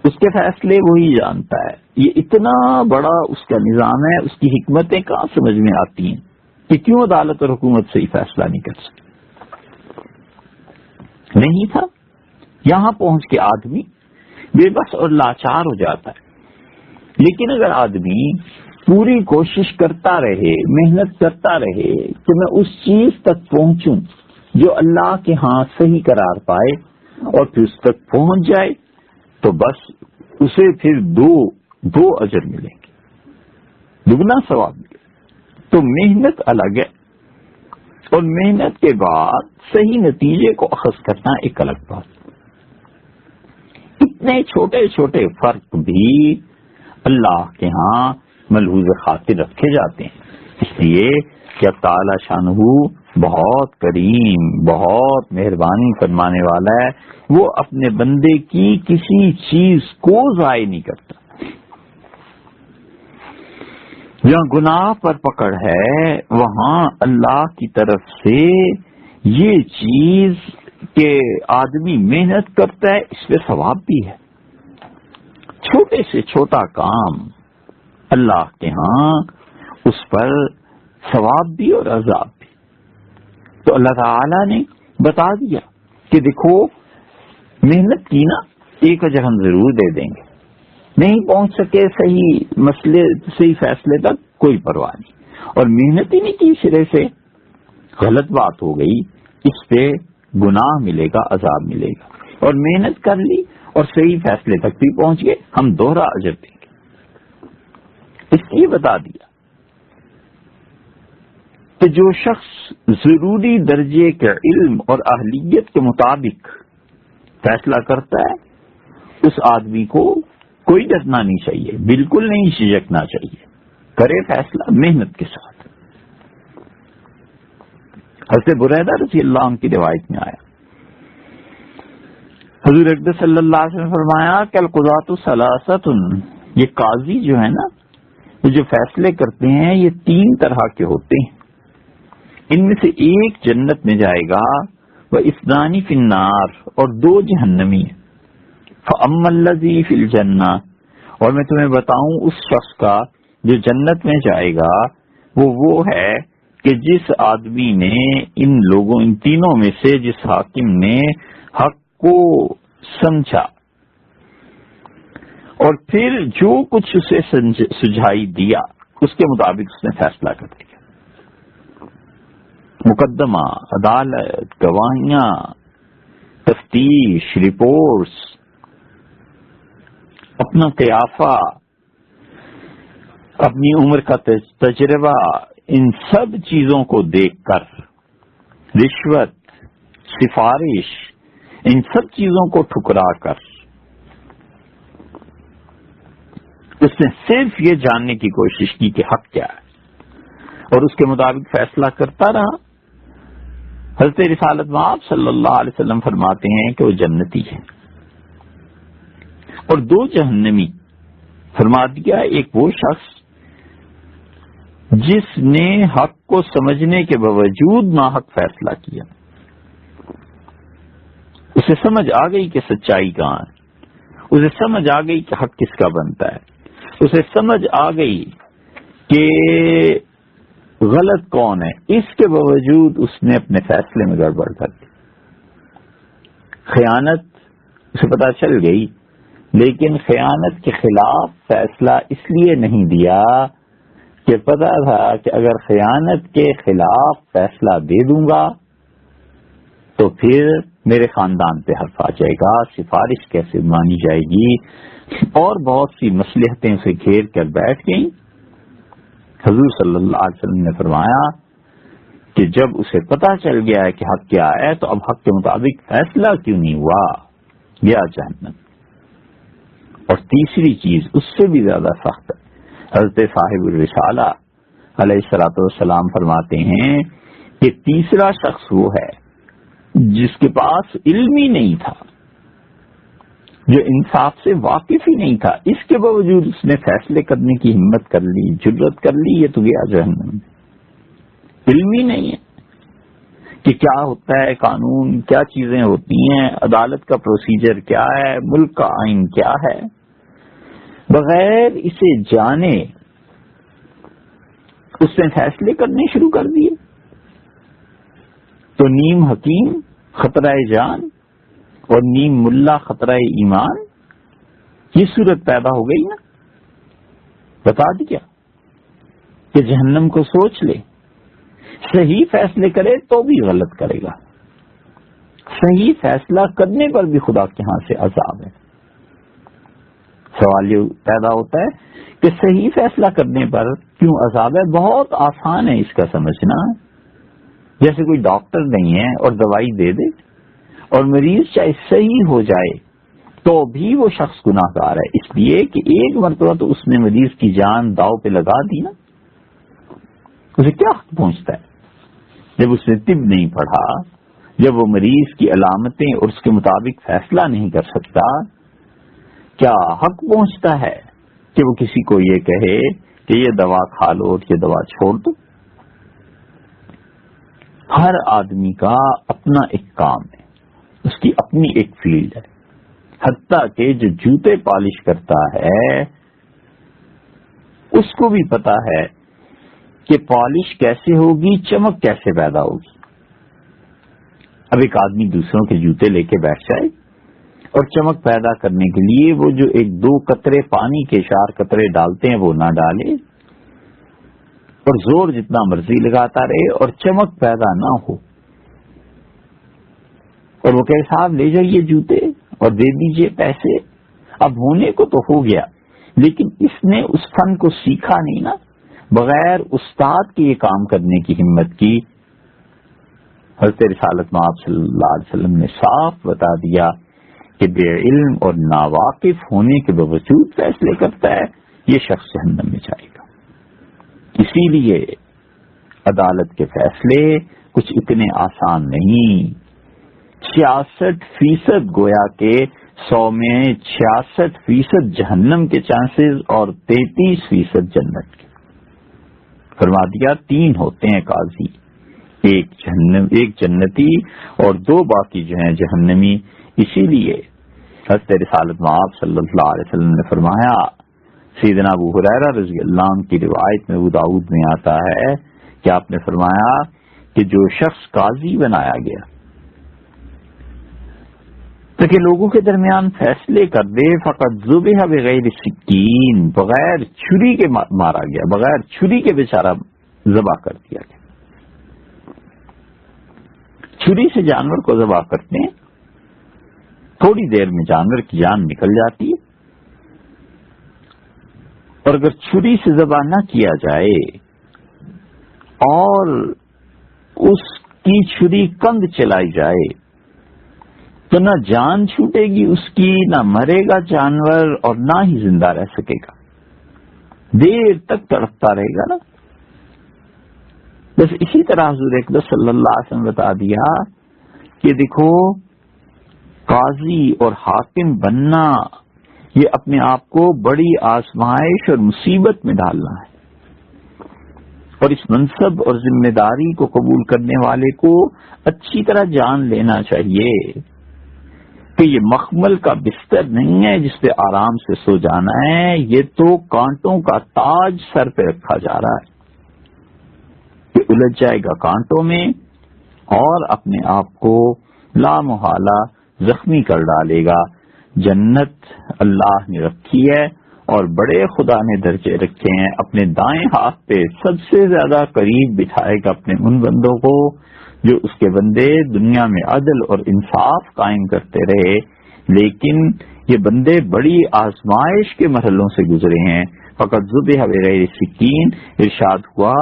اس کے فیصلے وہی جانتا ہے۔ یہ اتنا بڑا اس کا نظام ہے، اس کی حکمتیں کہاں سمجھ میں آتی ہیں کہ کیوں عدالت اور حکومت صحیح فیصلہ نہیں کر سکتی؟ نہیں تھا، یہاں پہنچ کے آدمی بے بس اور لاچار ہو جاتا ہے۔ لیکن اگر آدمی پوری کوشش کرتا رہے، محنت کرتا رہے کہ میں اس چیز تک پہنچوں جو اللہ کے ہاں صحیح قرار پائے، اور پھر اس تک پہنچ جائے، تو بس اسے پھر دو اجر ملیں گے، دگنا ثواب ملے۔ تو محنت الگ ہے، اور محنت کے بعد صحیح نتیجے کو اخذ کرنا ایک الگ بات۔ اتنے چھوٹے چھوٹے فرق بھی اللہ کے ہاں ملحوظ خاطر رکھے جاتے ہیں، اس لیے کہ تعالی شانہ بہت کریم، بہت مہربانی فرمانے والا ہے، وہ اپنے بندے کی کسی چیز کو ضائع نہیں کرتا۔ جہاں گناہ پر پکڑ ہے وہاں اللہ کی طرف سے یہ چیز کہ آدمی محنت کرتا ہے، اس پہ ثواب بھی ہے۔ چھوٹے سے چھوٹا کام اللہ کے ہاں اس پر ثواب بھی اور عذاب بھی۔ تو اللہ تعالی نے بتا دیا کہ دیکھو محنت کی نا، ایک اجر ہم ضرور دے دیں گے، نہیں پہنچ سکے صحیح مسئلے صحیح فیصلے تک کوئی پرواہ نہیں، اور محنت ہی نہیں کی سرے سے، غلط بات ہو گئی، اس پہ گناہ ملے گا، عذاب ملے گا، اور محنت کر لی اور صحیح فیصلے تک بھی پہنچ گئے، ہم دوہرا اجر دیں گے۔ اس لیے بتا دیا کہ جو شخص ضروری درجے کے علم اور اہلیت کے مطابق فیصلہ کرتا ہے، اس آدمی کو کوئی ڈرنا نہیں چاہیے، بالکل نہیں جھجکنا چاہیے، کرے فیصلہ محنت کے ساتھ۔ حضرت بریدہ رضی اللہ عنہ کی روایت میں آیا، حضور اقدس صلی اللہ علیہ وسلم فرمایا کہ القضاۃ ثلاثۃ، یہ قاضی جو ہے نا، یہ جو فیصلے کرتے ہیں یہ 3 طرح کے ہوتے ہیں، ان میں سے ایک جنت میں جائے گا، وَإِثْنَانِ فِي النَّارِ، اور 2 جہنمی ہیں۔ فَأَمَّا الَّذِي فِي الْجَنَّةِ، اور میں تمہیں بتاؤں اس شخص کا جو جنت میں جائے گا، وہ ہے کہ جس آدمی نے ان تینوں میں سے جس حاکم نے حق کو سمجھا اور پھر جو کچھ اسے سجھائی دیا اس کے مطابق اس نے فیصلہ کر دیا، مقدمہ، عدالت، گواہیاں، تفتیش، رپورٹس، اپنا قیافہ، اپنی عمر کا تجربہ، ان سب چیزوں کو دیکھ کر، رشوت، سفارش، ان سب چیزوں کو ٹھکرا کر اس نے صرف یہ جاننے کی کوشش کی کہ حق کیا ہے، اور اس کے مطابق فیصلہ کرتا رہا۔ حضرت رسالت مآب صلی اللہ علیہ وسلم فرماتے ہیں کہ وہ جنتی ہے، اور 2 جہنمی فرما دیا، ایک وہ شخص جس نے حق کو سمجھنے کے باوجود ناحق فیصلہ کیا، اسے سمجھ آ گئی کہ سچائی کہاں ہے، اسے سمجھ آ گئی کہ حق کس کا بنتا ہے، اسے سمجھ آ گئی کہ غلط کون ہے، اس کے باوجود اس نے اپنے فیصلے میں گڑبڑ کر دی، خیانت اسے پتہ چل گئی، لیکن خیانت کے خلاف فیصلہ اس لیے نہیں دیا کہ پتہ تھا کہ اگر خیانت کے خلاف فیصلہ دے دوں گا تو پھر میرے خاندان پہ حرف آ جائے گا، سفارش کیسے مانی جائے گی، اور بہت سی مصلحتیں اسے گھیر کر بیٹھ گئیں۔ حضور صلی اللہ علیہ وسلم نے فرمایا کہ جب اسے پتہ چل گیا ہے کہ حق کیا ہے تو اب حق کے مطابق فیصلہ کیوں نہیں ہوا، گیا جہنم۔ اور تیسری چیز اس سے بھی زیادہ سخت ہے. حضرت صاحب الرسالہ علیہ الصلوۃ والسلام فرماتے ہیں کہ تیسرا شخص وہ ہے جس کے پاس علم ہی نہیں تھا، جو انصاف سے واقف ہی نہیں تھا، اس کے باوجود اس نے فیصلے کرنے کی ہمت کر لی، جرأت کر لی، یہ تو گیا جہنم میں. علم ہی نہیں ہے کہ کیا ہوتا ہے قانون، کیا چیزیں ہوتی ہیں، عدالت کا پروسیجر کیا ہے، ملک کا آئین کیا ہے. بغیر اسے جانے اس نے فیصلے کرنے شروع کر دیے تو نیم حکیم خطرہ جان اور نیم ملا خطرہ ایمان، یہ صورت پیدا ہو گئی نا. بتا دیا کہ جہنم کو سوچ لے، صحیح فیصلے کرے تو بھی غلط کرے گا، صحیح فیصلہ کرنے پر بھی خدا کے ہاں سے عذاب ہے. سوال یہ پیدا ہوتا ہے کہ صحیح فیصلہ کرنے پر کیوں عذاب ہے؟ بہت آسان ہے اس کا سمجھنا. جیسے کوئی ڈاکٹر نہیں ہے اور دوائی دے دے اور مریض چاہے صحیح ہو جائے تو بھی وہ شخص گناہ گار ہے، اس لیے کہ ایک مرتبہ تو اس نے مریض کی جان داؤ پہ لگا دی نا. اسے کیا حق پہنچتا ہے جب اس نے طب نہیں پڑھا، جب وہ مریض کی علامتیں اور اس کے مطابق فیصلہ نہیں کر سکتا؟ کیا حق پہنچتا ہے کہ وہ کسی کو یہ کہے کہ یہ دوا کھا لو اور یہ دوا چھوڑ دو؟ ہر آدمی کا اپنا ایک کام ہے، اس کی اپنی ایک فیلڈ ہے. حتیٰ کہ جو جوتے پالش کرتا ہے اس کو بھی پتا ہے کہ پالش کیسے ہوگی، چمک کیسے پیدا ہوگی. اب ایک آدمی دوسروں کے جوتے لے کے بیٹھ جائے اور چمک پیدا کرنے کے لیے وہ جو ایک دو قطرے پانی کے 4 قطرے ڈالتے ہیں وہ نہ ڈالے اور زور جتنا مرضی لگاتا رہے اور چمک پیدا نہ ہو، اور وہ کہے صاحب لے جائیے جوتے اور دے دیجئے پیسے. اب ہونے کو تو ہو گیا لیکن اس نے اس فن کو سیکھا نہیں نا، بغیر استاد کے یہ کام کرنے کی ہمت کی. حضرت رسالت مآب صلی اللہ علیہ وسلم نے صاف بتا دیا کہ بے علم اور ناواقف ہونے کے باوجود فیصلے کرتا ہے، یہ شخص جہنم میں جائے گا. اسی لیے عدالت کے فیصلے کچھ اتنے آسان نہیں. 66% گویا کہ 100 میں 66% جہنم کے چانسز اور 33% جنت کے. فرما دیا 3 ہوتے ہیں قاضی، ایک جنتی اور 2 باقی جو ہیں جہنمی. اسی لیے حضرت رسالت مآب صلی اللہ علیہ وسلم نے فرمایا، سیدنا ابو ہریرہ رضی اللہ عنہ کی روایت میں ابو داؤد میں آتا ہے کہ آپ نے فرمایا کہ جو شخص قاضی بنایا گیا تاکہ لوگوں کے درمیان فیصلے کر دے، فقط ذبح بغیر سکین، بغیر چھری کے مارا گیا، بغیر چھری کے بیچارہ ذبح کر دیا گیا. چھری سے جانور کو ذبح کرتے ہیں، تھوڑی دیر میں جانور کی جان نکل جاتی ہے، اور اگر چھری سے ذبح نہ کیا جائے اور اس کی چھری کند چلائی جائے تو نہ جان چھوٹے گی اس کی، نہ مرے گا جانور اور نہ ہی زندہ رہ سکے گا، دیر تک تڑپتا رہے گا نا. بس اسی طرح حضور اقدس صلی اللہ علیہ وسلم بتا دیا کہ دیکھو قاضی اور حاکم بننا یہ اپنے آپ کو بڑی آزمائش اور مصیبت میں ڈالنا ہے، اور اس منصب اور ذمہ داری کو قبول کرنے والے کو اچھی طرح جان لینا چاہیے کہ یہ مخمل کا بستر نہیں ہے جس پہ آرام سے سو جانا ہے، یہ تو کانٹوں کا تاج سر پہ رکھا جا رہا ہے کہ الجھ جائے گا کانٹوں میں اور اپنے آپ کو لا محالہ زخمی کر ڈالے گا. جنت اللہ نے رکھی ہے اور بڑے خدا نے درجے رکھے ہیں، اپنے دائیں ہاتھ پہ سب سے زیادہ قریب بٹھائے گا اپنے ان بندوں کو جو اس کے بندے دنیا میں عدل اور انصاف قائم کرتے رہے، لیکن یہ بندے بڑی آزمائش کے مرحلوں سے گزرے ہیں. فقط ذبح بغیر سکین، ارشاد ہوا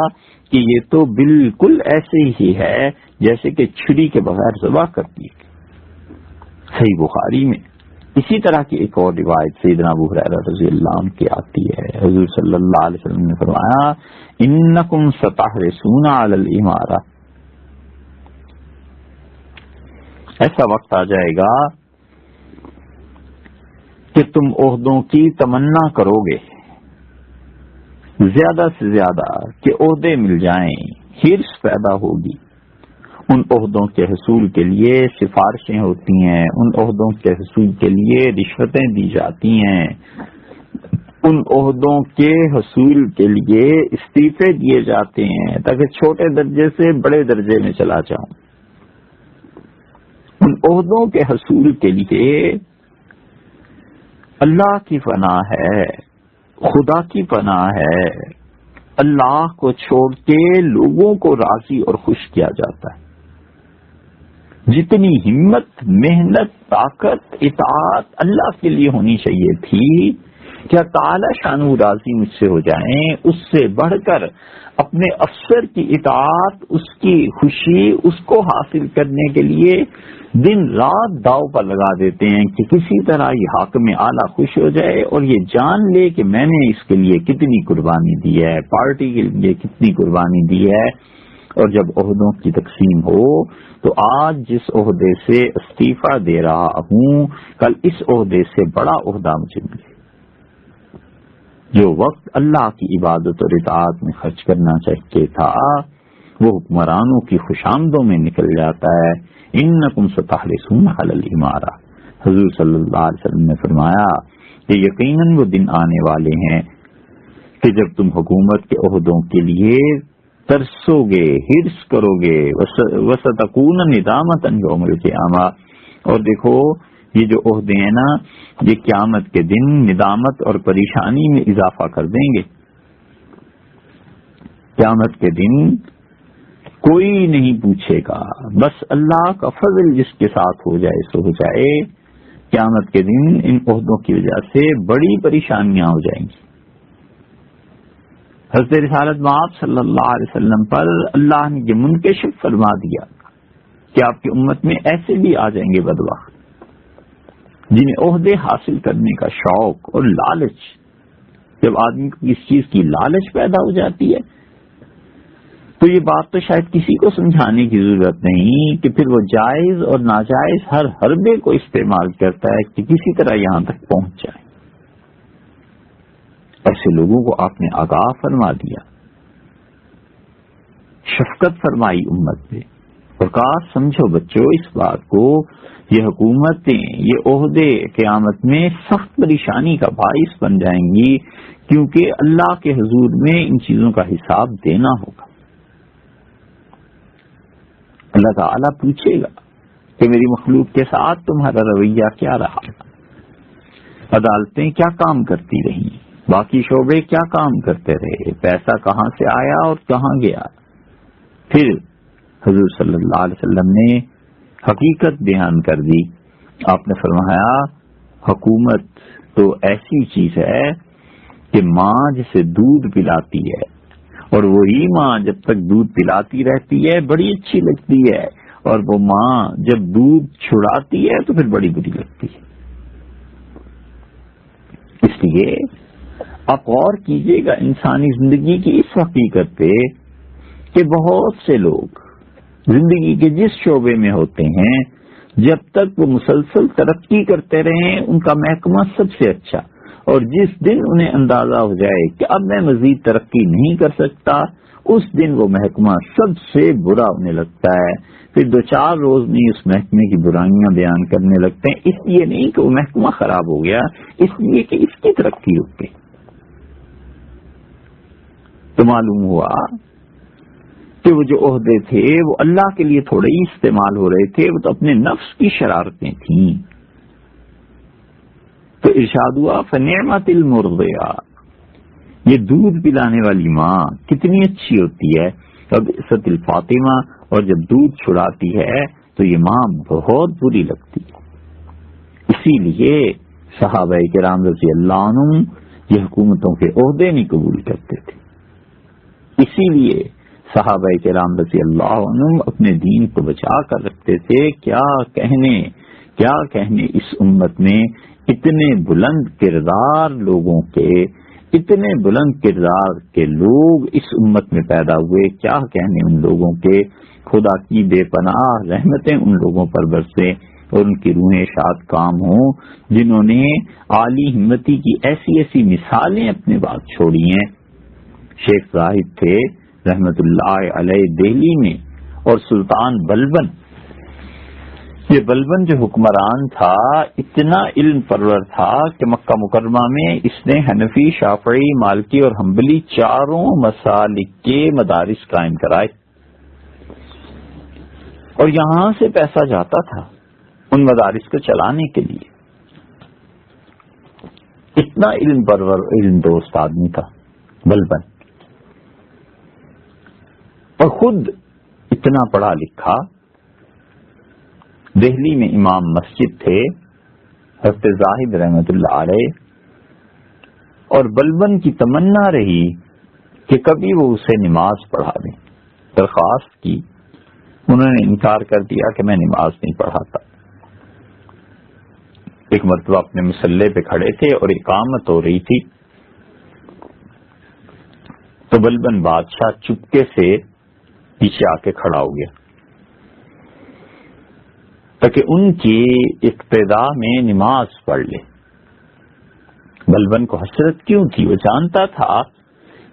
کہ یہ تو بالکل ایسے ہی ہے جیسے کہ چھری کے بغیر ذبح کر دی. صحیح بخاری میں اسی طرح کی ایک اور روایت سیدنا ابو ہریرہ رضی اللہ عنہ کی آتی ہے، حضور صلی اللہ علیہ وسلم نے فرمایا انکم ستحرسون علی الامارہ، ایسا وقت آ جائے گا کہ تم عہدوں کی تمنا کرو گے زیادہ سے زیادہ کہ عہدے مل جائیں، حرص پیدا ہوگی، ان عہدوں کے حصول کے لیے سفارشیں ہوتی ہیں، ان عہدوں کے حصول کے لیے رشوتیں دی جاتی ہیں، ان عہدوں کے حصول کے لیے استعفے دیے جاتے ہیں تاکہ چھوٹے درجے سے بڑے درجے میں چلا جاؤں۔ ان عہدوں کے حصول کے لیے اللہ کی پناہ ہے، خدا کی پناہ ہے، اللہ کو چھوڑ کے لوگوں کو راضی اور خوش کیا جاتا ہے۔ جتنی ہمت، محنت، طاقت، اطاعت اللہ کے لیے ہونی چاہیے تھی کیا تعالی شانہ راضی مجھ سے ہو جائیں، اس سے بڑھ کر اپنے افسر کی اطاعت، اس کی خوشی، اس کو حاصل کرنے کے لیے دن رات داؤ پر لگا دیتے ہیں کہ کسی طرح یہ حاکم اعلیٰ خوش ہو جائے اور یہ جان لے کہ میں نے اس کے لیے کتنی قربانی دی ہے، پارٹی کے لیے کتنی قربانی دی ہے۔ اور جب عہدوں کی تقسیم ہو تو آج جس عہدے سے استعفیٰ دے رہا ہوں کل اس عہدے سے بڑا عہدہ مجھے ملے۔ جو وقت اللہ کی عبادت اور اطاعت میں خرچ کرنا چاہیے تھا وہ حکمرانوں کی خوشامدوں میں نکل جاتا ہے۔ انکم ستحرسون علی الامارہ، حضور صلی اللہ علیہ وسلم نے فرمایا کہ یقیناً وہ دن آنے والے ہیں کہ جب تم حکومت کے عہدوں کے لیے ترسو گے، حرص کرو گے، وستکون ندامۃ یوم القیامہ، اور دیکھو یہ جو عہدے ہیں نا یہ قیامت کے دن ندامت اور پریشانی میں اضافہ کر دیں گے۔ قیامت کے دن کوئی نہیں پوچھے گا، بس اللہ کا فضل جس کے ساتھ ہو جائے سو ہو جائے۔ قیامت کے دن ان عہدوں کی وجہ سے بڑی پریشانیاں ہو جائیں گی۔ حضرت رسالت مآب صلی اللہ علیہ وسلم پر اللہ نے یہ منکشف فرما دیا کہ آپ کی امت میں ایسے بھی آ جائیں گے بدبخت جنہیں عہدے حاصل کرنے کا شوق اور لالچ، جب آدمی کو کسی چیز کی لالچ پیدا ہو جاتی ہے تو یہ بات تو شاید کسی کو سمجھانے کی ضرورت نہیں کہ پھر وہ جائز اور ناجائز ہر حربے کو استعمال کرتا ہے کہ کسی طرح یہاں تک پہنچ جائے۔ ایسے لوگوں کو آپ نے آگاہ فرما دیا، شفقت فرمائی امت پہ، اور کہا سمجھو بچوں اس بات کو، یہ حکومتیں، یہ عہدے قیامت میں سخت پریشانی کا باعث بن جائیں گی کیونکہ اللہ کے حضور میں ان چیزوں کا حساب دینا ہوگا۔ اللہ تعالیٰ پوچھے گا کہ میری مخلوق کے ساتھ تمہارا رویہ کیا رہا، عدالتیں کیا کام کرتی رہیں، باقی شعبے کیا کام کرتے رہے، پیسہ کہاں سے آیا اور کہاں گیا۔ پھر حضور صلی اللہ علیہ وسلم نے حقیقت بیان کر دی، آپ نے فرمایا حکومت تو ایسی چیز ہے کہ ماں جسے دودھ پلاتی ہے اور وہی ماں جب تک دودھ پلاتی رہتی ہے بڑی اچھی لگتی ہے، اور وہ ماں جب دودھ چھڑاتی ہے تو پھر بڑی بری لگتی ہے۔ اس لیے آپ غور کیجئے گا انسانی زندگی کی اس حقیقت پہ کہ بہت سے لوگ زندگی کے جس شعبے میں ہوتے ہیں جب تک وہ مسلسل ترقی کرتے رہیں ان کا محکمہ سب سے اچھا، اور جس دن انہیں اندازہ ہو جائے کہ اب میں مزید ترقی نہیں کر سکتا اس دن وہ محکمہ سب سے برا ہونے لگتا ہے۔ پھر دو چار روز میں اس محکمے کی برائیاں بیان کرنے لگتے ہیں، اس لیے نہیں کہ وہ محکمہ خراب ہو گیا، اس لیے کہ اس کی ترقی رک گئی۔ تو معلوم ہوا کہ وہ جو عہدے تھے وہ اللہ کے لیے تھوڑے ہی استعمال ہو رہے تھے، وہ تو اپنے نفس کی شرارتیں تھیں۔ تو ارشاد ہوا فنعمت المرضعہ، یہ دودھ پلانے والی ماں کتنی اچھی ہوتی ہے، بئست الفاطمہ، اور جب دودھ چھڑاتی ہے تو یہ ماں بہت بری لگتی ہے۔ اسی لیے صحابہ کرام رضی اللہ عنہم یہ حکومتوں کے عہدے نہیں قبول کرتے تھے، اسی لیے صحابہ کرام رضی اللہ عنہم اپنے دین کو بچا کر رکھتے تھے۔ کیا کہنے کیا کہنے اس امت میں اتنے بلند کردار لوگوں کے، اتنے بلند کردار کے لوگ اس امت میں پیدا ہوئے، کیا کہنے ان لوگوں کے، خدا کی بے پناہ رحمتیں ان لوگوں پر برسیں اور ان کی روحیں شاد کام ہوں جنہوں نے عالی ہمتی کی ایسی ایسی مثالیں اپنے بعد چھوڑی ہیں۔ شیخ زاہد تھے رحمت اللہ علیہ دہلی میں، اور سلطان بلبن، یہ بلبن جو حکمران تھا اتنا علم پرور تھا کہ مکہ مکرمہ میں اس نے حنفی، شافعی، مالکی اور حنبلی چاروں مسالک کے مدارس قائم کرائے، اور یہاں سے پیسہ جاتا تھا ان مدارس کو چلانے کے لیے۔ اتنا علم پرور، علم دوست آدمی تھا بلبن، اور خود اتنا پڑھا لکھا۔ دہلی میں امام مسجد تھے حضرت زاہد رحمت اللہ علیہ، اور بلبن کی تمنا رہی کہ کبھی وہ اسے نماز پڑھا دیں۔ درخواست کی، انہوں نے انکار کر دیا کہ میں نماز نہیں پڑھاتا۔ ایک مرتبہ اپنے مصلے پہ کھڑے تھے اور اقامت ہو رہی تھی، تو بلبن بادشاہ چپکے سے پیچھے آ کے کھڑا ہو گیا تاکہ ان کی اقتداء میں نماز پڑھ لے۔ بلبن کو حسرت کیوں تھی؟ وہ جانتا تھا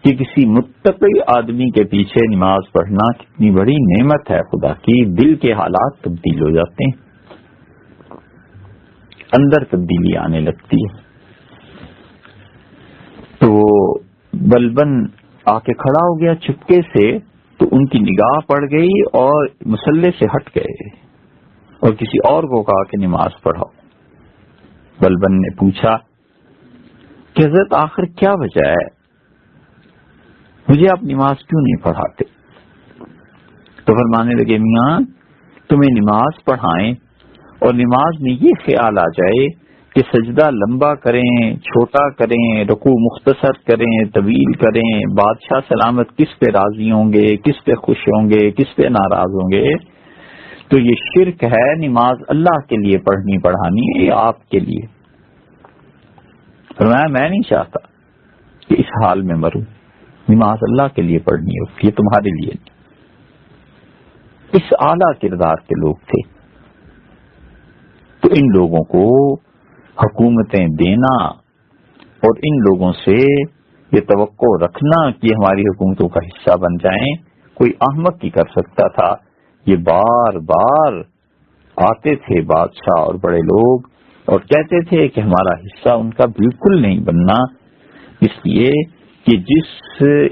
کہ کسی متقی آدمی کے پیچھے نماز پڑھنا کتنی بڑی نعمت ہے خدا کی۔ دل کے حالات تبدیل ہو جاتے ہیں، اندر تبدیلی آنے لگتی ہے۔ تو بلبن آ کے کھڑا ہو گیا چپکے سے، تو ان کی نگاہ پڑ گئی اور مصلے سے ہٹ گئے اور کسی اور کو کہا کہ نماز پڑھاؤ۔ بلبن نے پوچھا کہ حضرت آخر کیا وجہ ہے، مجھے آپ نماز کیوں نہیں پڑھاتے؟ تو فرمانے لگے میاں تمہیں نماز پڑھائیں اور نماز میں یہ خیال آ جائے کہ سجدہ لمبا کریں، چھوٹا کریں، رکوع مختصر کریں، طویل کریں، بادشاہ سلامت کس پہ راضی ہوں گے، کس پہ خوش ہوں گے، کس پہ ناراض ہوں گے، تو یہ شرک ہے۔ نماز اللہ کے لیے پڑھنی پڑھانی ہے، یہ آپ کے لیے۔ فرمایا میں نہیں چاہتا کہ اس حال میں مروں، نماز اللہ کے لیے پڑھنی ہے، یہ تمہارے لیے نہیں۔ اس اعلیٰ کردار کے لوگ تھے۔ تو ان لوگوں کو حکومتیں دینا اور ان لوگوں سے یہ توقع رکھنا کہ ہماری حکومتوں کا حصہ بن جائیں، کوئی احمق ہی کر سکتا تھا۔ یہ بار بار آتے تھے بادشاہ اور بڑے لوگ اور کہتے تھے کہ ہمارا حصہ ان کا بالکل نہیں بننا، اس لیے کہ جس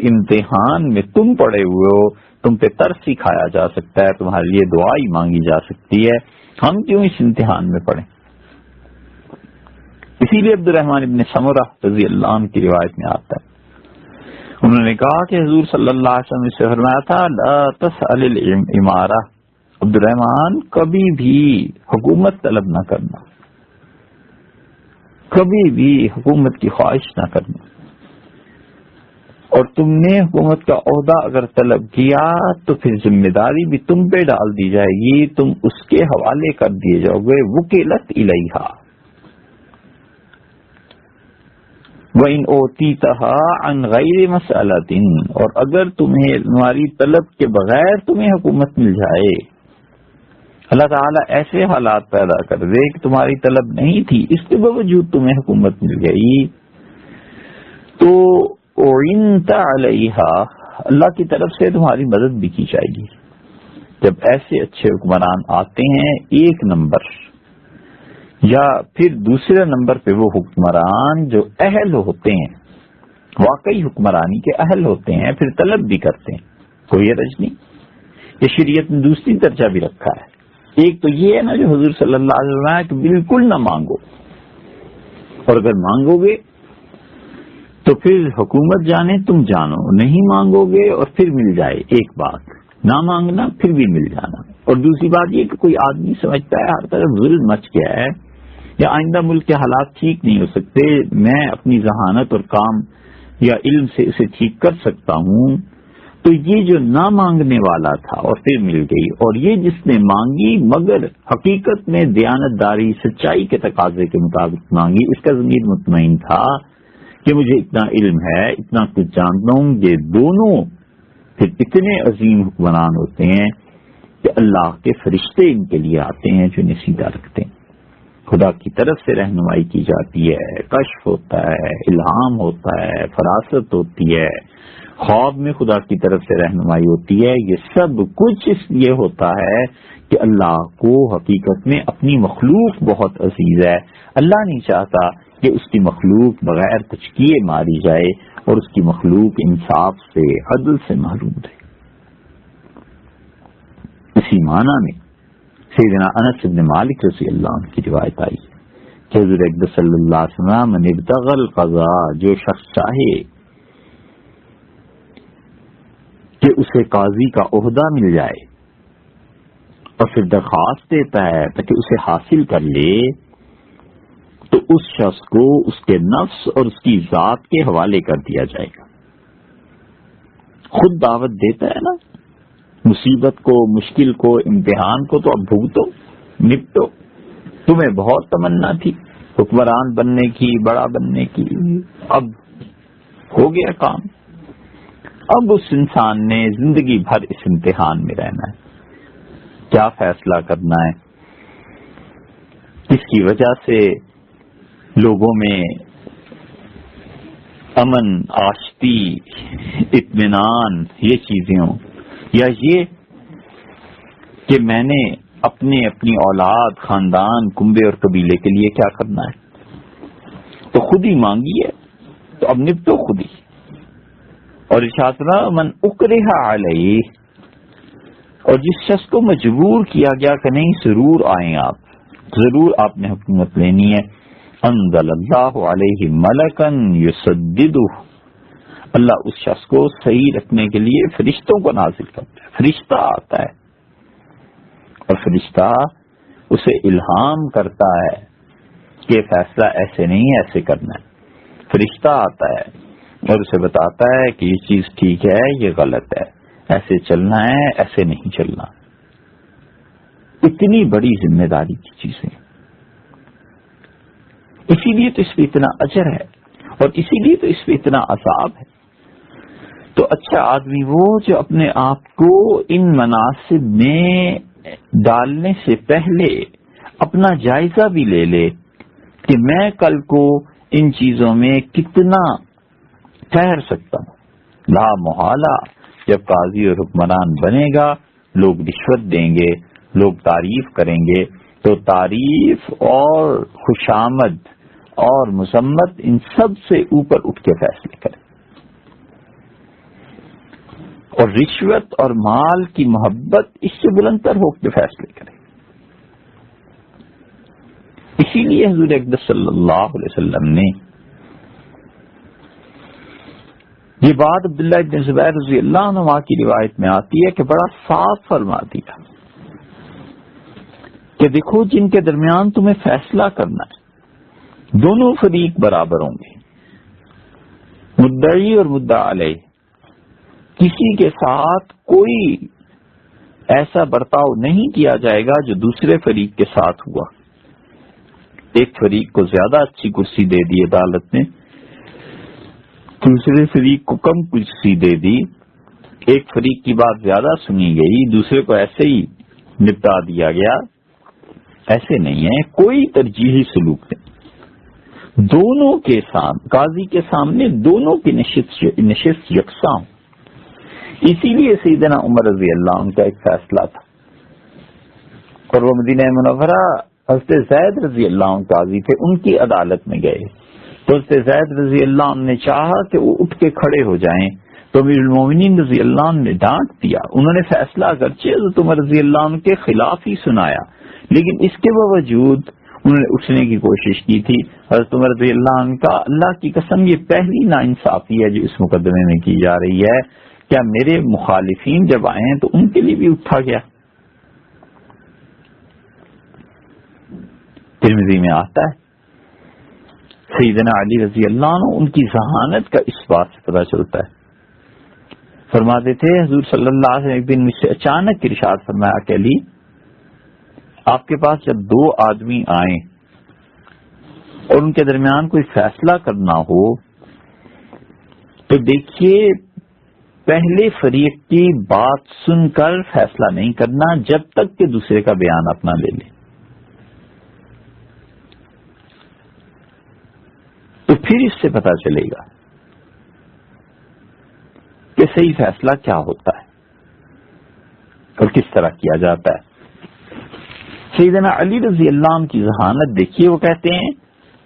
امتحان میں تم پڑے ہوئے ہو تم پہ ترس ہی کھایا جا سکتا ہے، تمہارے لیے دعا ہی مانگی جا سکتی ہے، ہم کیوں اس امتحان میں پڑیں؟ اسی لیے عبد الرحمن ابن سمرہ رضی اللہ عنہ کی روایت میں آتا ہے، انہوں نے کہا کہ حضور صلی اللہ علیہ وسلم سے فرمایا تھا لا تسأل الامارہ، عبد الرحمن کبھی بھی حکومت طلب نہ کرنا، کبھی بھی حکومت کی خواہش نہ کرنا، اور تم نے حکومت کا عہدہ اگر طلب کیا تو پھر ذمہ داری بھی تم پہ ڈال دی جائے گی، تم اس کے حوالے کر دیے جاؤ گے، وکلت الیہا وَإِنْ أُوتِيتَهَا عَنْ غَيْرِ مَسْأَلَةٍ، اور اگر تمہاری طلب کے بغیر تمہیں حکومت مل جائے، اللہ تعالیٰ ایسے حالات پیدا کر دے کہ تمہاری طلب نہیں تھی، اس کے باوجود تمہیں حکومت مل گئی، تو اُعِنْتَ عَلَيْهَا، اللہ کی طرف سے تمہاری مدد بھی کی جائے گی۔ جب ایسے اچھے حکمران آتے ہیں، ایک نمبر یا پھر دوسرے نمبر پہ وہ حکمران جو اہل ہوتے ہیں، واقعی حکمرانی کے اہل ہوتے ہیں، پھر طلب بھی کرتے ہیں، کوئی حرج نہیں۔ یہ شریعت نے دوسری درجہ بھی رکھا ہے، ایک تو یہ ہے نا جو حضور صلی اللہ علیہ وسلم کہ بالکل نہ مانگو، اور اگر مانگو گے تو پھر حکومت جانے تم جانو، نہیں مانگو گے اور پھر مل جائے، ایک بات نہ مانگنا پھر بھی مل جانا، اور دوسری بات یہ کہ کوئی آدمی سمجھتا ہے ہر طرف ظلم مچ گیا ہے یا آئندہ ملک کے حالات ٹھیک نہیں ہو سکتے، میں اپنی ذہانت اور کام یا علم سے اسے ٹھیک کر سکتا ہوں، تو یہ جو نہ مانگنے والا تھا اور پھر مل گئی، اور یہ جس نے مانگی مگر حقیقت میں دیانتداری سچائی کے تقاضے کے مطابق مانگی، اس کا ضمیر مطمئن تھا کہ مجھے اتنا علم ہے، اتنا کچھ جانتا ہوں. یہ دونوں پھر اتنے عظیم حکمران ہوتے ہیں کہ اللہ کے فرشتے ان کے لیے آتے ہیں جو انہیں سیدھا رکھتے ہیں. خدا کی طرف سے رہنمائی کی جاتی ہے، کشف ہوتا ہے، الہام ہوتا ہے، فراست ہوتی ہے، خواب میں خدا کی طرف سے رہنمائی ہوتی ہے. یہ سب کچھ اس لیے ہوتا ہے کہ اللہ کو حقیقت میں اپنی مخلوق بہت عزیز ہے. اللہ نہیں چاہتا کہ اس کی مخلوق بغیر کچھ کیے ماری جائے اور اس کی مخلوق انصاف سے، عدل سے محروم رہے. اسی معنی میں سیدنا انس بن مالک رضی اللہ عنہ کی روایت آئی کہ حضور اقدس صلی اللہ علیہ وسلم من ابتغى القضاء، جو شخص چاہے کہ اسے قاضی کا عہدہ مل جائے اور پھر درخواست دیتا ہے تاکہ اسے حاصل کر لے، تو اس شخص کو اس کے نفس اور اس کی ذات کے حوالے کر دیا جائے گا. خود دعوت دیتا ہے نا، مصیبت کو، مشکل کو، امتحان کو تو اب بھگتو، نپٹو. تمہیں بہت تمنا تھی حکمران بننے کی، بڑا بننے کی، اب ہو گیا کام. اب اس انسان نے زندگی بھر اس امتحان میں رہنا ہے. کیا فیصلہ کرنا ہے، کس کی وجہ سے لوگوں میں امن، آشتی، اطمینان یہ چیزیں ہوں، یا یہ کہ میں نے اپنی اولاد، خاندان، کنبے اور قبیلے کے لیے کیا کرنا ہے. تو خود ہی مانگی ہے تو اب نپٹو خود ہی. اور ارشاد من اکرہ علیہ، اور جس شخص کو مجبور کیا گیا کہ نہیں ضرور آئیں آپ، ضرور آپ نے حکومت لینی ہے، انزل اللہ علیہ ملکا یسددہ، اللہ اس شخص کو صحیح رکھنے کے لیے فرشتوں کو نازل کرتا ہے. فرشتہ آتا ہے اور فرشتہ اسے الہام کرتا ہے کہ فیصلہ ایسے نہیں ہے، ایسے کرنا ہے. فرشتہ آتا ہے اور اسے بتاتا ہے کہ یہ چیز ٹھیک ہے، یہ غلط ہے، ایسے چلنا ہے، ایسے نہیں چلنا. اتنی بڑی ذمہ داری کی چیزیں، اسی لیے تو اس پہ اتنا اجر ہے اور اسی لیے تو اس پہ اتنا عذاب ہے. تو اچھا آدمی وہ جو اپنے آپ کو ان مناسب میں ڈالنے سے پہلے اپنا جائزہ بھی لے لے کہ میں کل کو ان چیزوں میں کتنا ٹھہر سکتا ہوں. لا محالہ جب قاضی اور حکمران بنے گا، لوگ رشوت دیں گے، لوگ تعریف کریں گے، تو تعریف اور خوشامد اور مذمت ان سب سے اوپر اٹھ کے فیصلے کریں، اور رشوت اور مال کی محبت اس سے بلند تر ہو کے فیصلے کریں. اسی لیے حضور اقدس صلی اللہ علیہ وسلم نے یہ بات عبداللہ ابن زبیر رضی اللہ عنہ کی روایت میں آتی ہے کہ بڑا صاف فرما دیا کہ دیکھو جن کے درمیان تمہیں فیصلہ کرنا ہے دونوں فریق برابر ہوں گے، مدعی اور مدعا علیہ. کسی کے ساتھ کوئی ایسا برتاؤ نہیں کیا جائے گا جو دوسرے فریق کے ساتھ ہوا. ایک فریق کو زیادہ اچھی کرسی دے دی عدالت نے، دوسرے فریق کو کم کرسی دے دی. ایک فریق کی بات زیادہ سنی گئی، دوسرے کو ایسے ہی نپٹا دیا گیا. ایسے نہیں ہے، کوئی ترجیحی سلوک نہیں. دونوں کے سامنے، قاضی کے سامنے دونوں کی نشست یکساں ہوں. اسی لیے سیدنا عمر رضی اللہ عنہ کا ایک فیصلہ تھا، اور وہ مدینہ منورہ حضرت زید رضی اللہ عنہ قاضی تھے، ان کی عدالت میں گئے. تو حضرت زید رضی اللہ عنہ نے چاہا کہ وہ اٹھ کے کھڑے ہو جائیں، تو امیر المومنین رضی اللہ عنہ نے ڈانٹ دیا. انہوں نے فیصلہ اگرچہ حضرت عمر رضی اللہ عنہ کے خلاف ہی سنایا، لیکن اس کے باوجود انہوں نے اٹھنے کی کوشش کی تھی. حضرت عمر رضی اللہ عنہ کا اللہ کی قسم یہ پہلی ناانصافی ہے جو اس مقدمے میں کی جا رہی ہے. کیا میرے مخالفین جب آئے ہیں تو ان کے لیے بھی اٹھا گیا؟ ترمذی میں آتا ہے سیدنا علی رضی اللہ عنہ ان کی ذہانت کا اس بات سے پتہ چلتا ہے فرماتے تھے حضور صلی اللہ علیہ وسلم ایک دن مجھ سے اچانک ارشاد فرمایا کہ علی آپ کے پاس جب دو آدمی آئیں اور ان کے درمیان کوئی فیصلہ کرنا ہو تو دیکھیے پہلے فریق کی بات سن کر فیصلہ نہیں کرنا جب تک کہ دوسرے کا بیان اپنا لے لے، تو پھر اس سے پتہ چلے گا کہ صحیح فیصلہ کیا ہوتا ہے اور کس طرح کیا جاتا ہے۔ سیدنا علی رضی اللہ عنہ کی ذہانت دیکھیے، وہ کہتے ہیں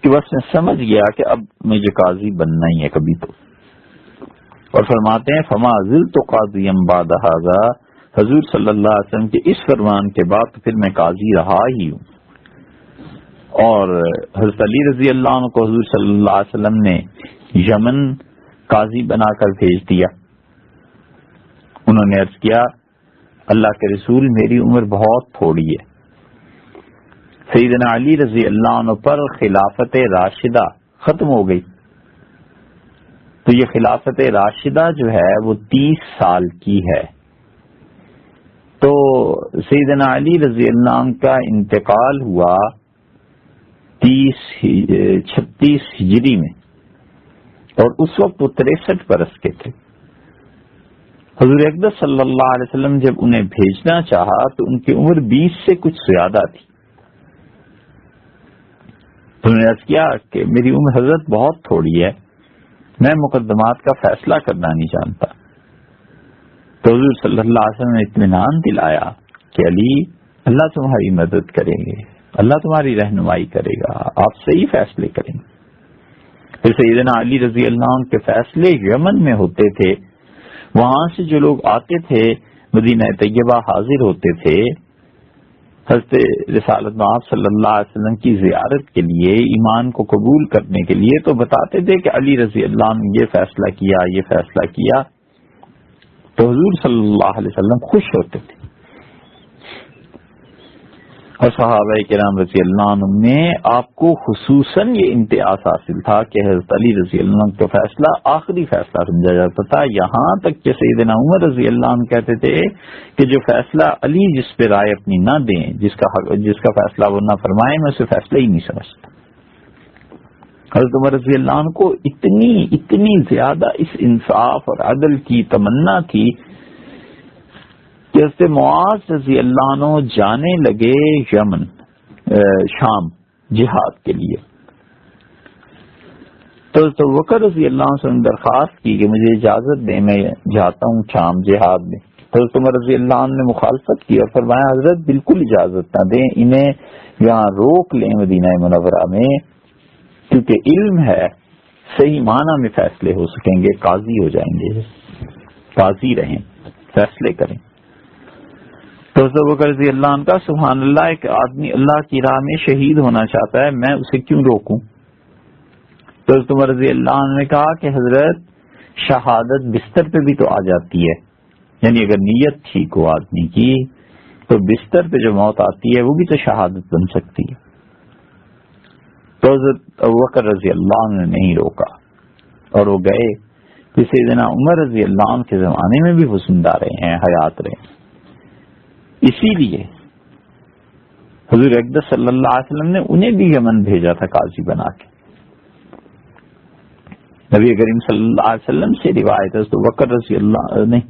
کہ بس میں سمجھ گیا کہ اب مجھے قاضی بننا ہی ہے کبھی تو، اور فرماتے ہیں فما زلت قاضیا بعد ھذا، حضور صلی اللہ علیہ وسلم کے اس فرمان کے بعد تو پھر میں قاضی رہا ہی ہوں۔ اور حضرت علی رضی اللہ عنہ کو حضور صلی اللہ علیہ وسلم نے یمن قاضی بنا کر بھیج دیا۔ انہوں نے عرض کیا اللہ کے رسول میری عمر بہت تھوڑی ہے۔ سیدنا علی رضی اللہ عنہ پر خلافت راشدہ ختم ہو گئی، تو یہ خلافت راشدہ جو ہے وہ 30 سال کی ہے، تو سیدنا علی رضی اللہ عنہ کا انتقال ہوا 36 ہجری میں، اور اس وقت وہ 63 برس کے تھے۔ حضور اقدس صلی اللہ علیہ وسلم جب انہیں بھیجنا چاہا تو ان کی عمر 20 سے کچھ زیادہ تھی۔ انہوں نے عرض کیا کہ میری عمر حضرت بہت تھوڑی ہے، میں مقدمات کا فیصلہ کرنا نہیں جانتا۔ تو حضور صلی اللہ علیہ وسلم نے اطمینان دلایا کہ علی اللہ تمہاری مدد کریں گے، اللہ تمہاری رہنمائی کرے گا، آپ صحیح فیصلے کریں گے۔ پھر سیدنا علی رضی اللہ عنہ کے فیصلے یمن میں ہوتے تھے، وہاں سے جو لوگ آتے تھے مدینہ طیبہ حاضر ہوتے تھے حضرت رسالت مآب صلی اللہ علیہ وسلم کی زیارت کے لیے، ایمان کو قبول کرنے کے لیے، تو بتاتے تھے کہ علی رضی اللہ عنہ یہ فیصلہ کیا، یہ فیصلہ کیا، تو حضور صلی اللہ علیہ وسلم خوش ہوتے تھے۔ اور صحابہ کرام رضی اللہ عنہ نے آپ کو خصوصاً یہ امتیاز حاصل تھا کہ حضرت علی رضی اللہ عنہ کا فیصلہ آخری فیصلہ سمجھا جاتا تھا، یہاں تک کہ سیدنا عمر رضی اللہ عنہ کہتے تھے کہ جو فیصلہ علی جس پہ رائے اپنی نہ دیں، جس کا فیصلہ وہ نہ فرمائیں، میں اسے فیصلہ ہی نہیں سمجھتا۔ حضرت عمر رضی اللہ عنہ کو اتنی زیادہ اس انصاف اور عدل کی تمنا تھی کہ حضرت معاذ رضی اللہ عنہ جانے لگے یمن، شام جہاد کے لیے، تو حضرت بکر رضی اللہ عنہ سے درخواست کی کہ مجھے اجازت دیں، میں جاتا ہوں شام جہاد میں۔ حضرت عمر رضی اللہ عنہ نے مخالفت کی اور فرمایا حضرت بالکل اجازت نہ دیں، انہیں یہاں روک لیں مدینہ منورہ میں، کیونکہ علم ہے، صحیح معنی میں فیصلے ہو سکیں گے، قاضی ہو جائیں گے، قاضی رہیں، فیصلے کریں۔ تو حضرت بکر رضی اللہ عنہ کا سبحان اللہ، ایک آدمی اللہ کی راہ میں شہید ہونا چاہتا ہے، میں اسے کیوں روکوں؟ تو حضرت عمر رضی اللہ عنہ نے کہا کہ حضرت شہادت بستر پہ بھی تو آ جاتی ہے، یعنی اگر نیت ٹھیک ہو آدمی کی تو بستر پہ جو موت آتی ہے وہ بھی تو شہادت بن سکتی ہے۔ تو حضرت بکر رضی اللہ عنہ نے نہیں روکا اور وہ گئے۔ سیدنا عمر رضی اللہ عنہ کے زمانے میں بھی وہ زندہ رہے ہیں، حیات رہے ہیں، اسی لیے حضور اقدس صلی اللہ علیہ وسلم نے انہیں بھی یمن بھیجا تھا قاضی بنا کے۔ نبی کریم صلی اللہ علیہ وسلم سے روایت ہے، حضرت بکر رضی اللہ نہیں،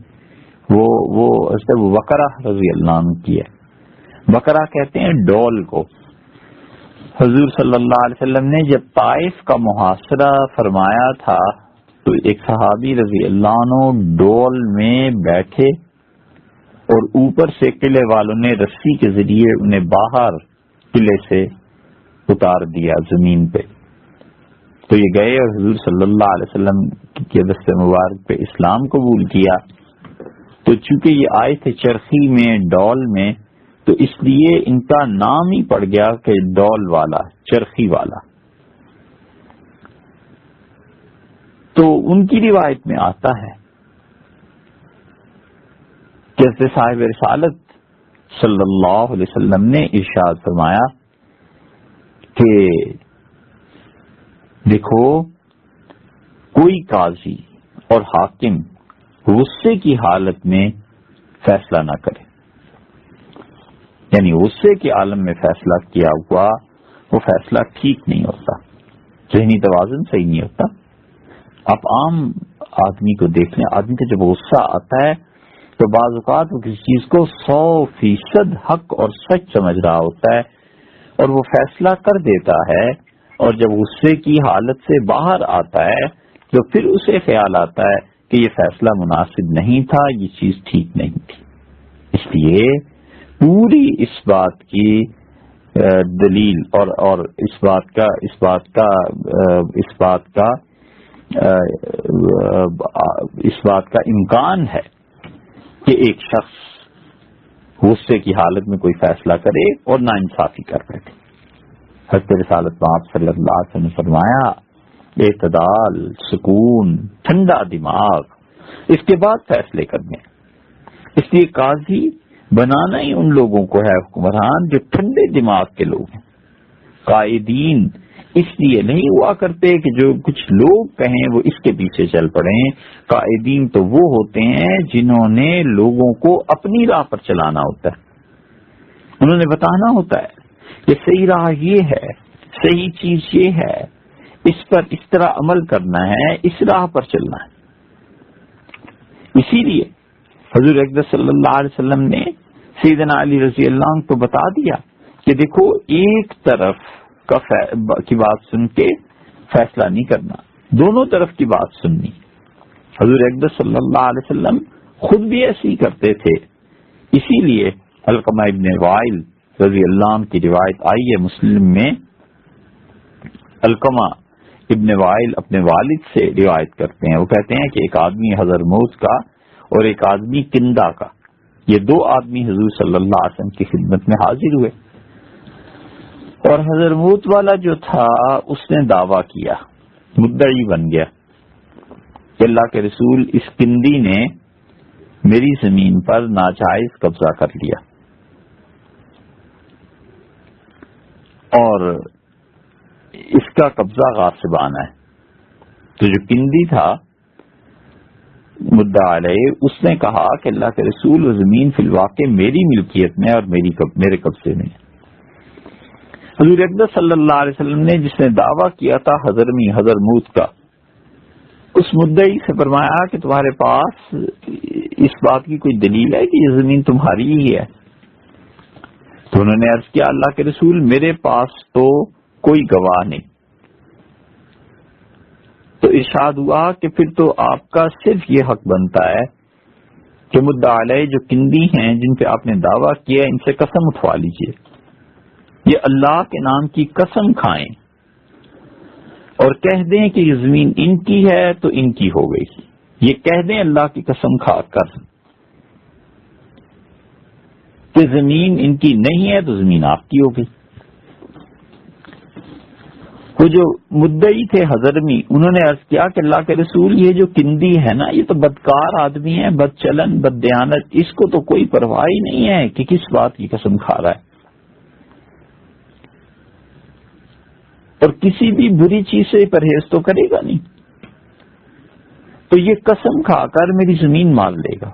وہ حضرت بکرہ رضی اللہ عنہ کی ہے۔ بکرہ کہتے ہیں ڈول کو۔ حضور صلی اللہ علیہ وسلم نے جب طائف کا محاصرہ فرمایا تھا تو ایک صحابی رضی اللہ عنہ ڈول میں بیٹھے اور اوپر سے قلعے والوں نے رسی کے ذریعے انہیں باہر قلعے سے اتار دیا زمین پہ۔ تو یہ گئے اور حضور صلی اللہ علیہ وسلم کے دست مبارک پہ اسلام قبول کیا۔ تو چونکہ یہ آئے تھے چرخی میں، ڈول میں، تو اس لیے ان کا نام ہی پڑ گیا کہ ڈول والا، چرخی والا۔ تو ان کی روایت میں آتا ہے کہ حضرت صاحب رسالت صلی اللہ علیہ وسلم نے ارشاد فرمایا کہ دیکھو کوئی قاضی اور حاکم غصے کی حالت میں فیصلہ نہ کرے، یعنی غصے کے عالم میں فیصلہ کیا ہوا وہ فیصلہ ٹھیک نہیں ہوتا، ذہنی توازن صحیح نہیں ہوتا۔ آپ عام آدمی کو دیکھ لیں، آدمی کا جب غصہ آتا ہے تو بعض اوقات وہ کسی چیز کو 100% حق اور سچ سمجھ رہا ہوتا ہے اور وہ فیصلہ کر دیتا ہے، اور جب غصے کی حالت سے باہر آتا ہے تو پھر اسے خیال آتا ہے کہ یہ فیصلہ مناسب نہیں تھا، یہ چیز ٹھیک نہیں تھی۔ اس لیے پوری اس بات کی دلیل اور اس بات کا امکان ہے کہ ایک شخص غصے کی حالت میں کوئی فیصلہ کرے اور ناانصافی کر بیٹھے۔ حضرت رسالت مآب صلی اللہ علیہ وسلم نے فرمایا اعتدال، سکون، ٹھنڈا دماغ، اس کے بعد فیصلے کرنے۔ اس لیے قاضی بنانا ہی ان لوگوں کو ہے حکمران جو ٹھنڈے دماغ کے لوگ ہیں۔ قائدین اس لیے نہیں ہوا کرتے کہ جو کچھ لوگ کہیں وہ اس کے پیچھے چل پڑیں، قائدین تو وہ ہوتے ہیں جنہوں نے لوگوں کو اپنی راہ پر چلانا ہوتا ہے، انہوں نے بتانا ہوتا ہے کہ صحیح راہ یہ ہے، صحیح چیز یہ ہے، اس پر اس طرح عمل کرنا ہے، اس راہ پر چلنا ہے۔ اسی لیے حضور اقدس صلی اللہ علیہ وسلم نے سیدنا علی رضی اللہ عنہ کو بتا دیا کہ دیکھو ایک طرف کی بات سن کے فیصلہ نہیں کرنا، دونوں طرف کی بات سننی۔ حضور اقدس صلی اللہ علیہ وسلم خود بھی ایسے ہی کرتے تھے، اسی لیے علقمہ ابن وائل رضی اللہ عنہ کی روایت آئی ہے مسلم میں، علقمہ ابن وائل اپنے والد سے روایت کرتے ہیں، وہ کہتے ہیں کہ ایک آدمی حضرموت کا اور ایک آدمی کندہ کا، یہ دو آدمی حضور صلی اللہ علیہ وسلم کی خدمت میں حاضر ہوئے، اور حضرموت والا جو تھا اس نے دعویٰ کیا، مدعی بن گیا کہ اللہ کے رسول اس کندی نے میری زمین پر ناجائز قبضہ کر لیا، اور اس کا قبضہ غاصبانہ ہے۔ تو جو کندی تھا مدعا علیہ، اس نے کہا کہ اللہ کے رسول وہ زمین فی الواقع میری ملکیت میں اور میرے قبضے میں۔ حضور اقدس صلی اللہ علیہ وسلم نے جس نے دعویٰ کیا تھا حضرموت کا، اس مدعی سے فرمایا کہ تمہارے پاس اس بات کی کوئی دلیل ہے کہ یہ زمین تمہاری ہی ہے؟ تو انہوں نے عرض کیا اللہ کے رسول میرے پاس تو کوئی گواہ نہیں۔ تو ارشاد ہوا کہ پھر تو آپ کا صرف یہ حق بنتا ہے کہ مدعا علیہ جو کندی ہیں جن پہ آپ نے دعویٰ کیا ان سے قسم اٹھوا لیجئے، یہ اللہ کے نام کی قسم کھائیں اور کہہ دیں کہ یہ زمین ان کی ہے تو ان کی ہو گئی، یہ کہہ دیں اللہ کی قسم کھا کر کہ زمین ان کی نہیں ہے تو زمین آپ کی ہو گئی۔ وہ جو مدعی تھے حضرمی، انہوں نے عرض کیا کہ اللہ کے رسول یہ جو کندی ہے نا یہ تو بدکار آدمی ہے، بد چلن، بد دیانت، اس کو تو کوئی پرواہ ہی نہیں ہے کہ کس بات کی قسم کھا رہا ہے، اور کسی بھی بری چیز سے پرہیز تو کرے گا نہیں، تو یہ قسم کھا کر میری زمین مار لے گا۔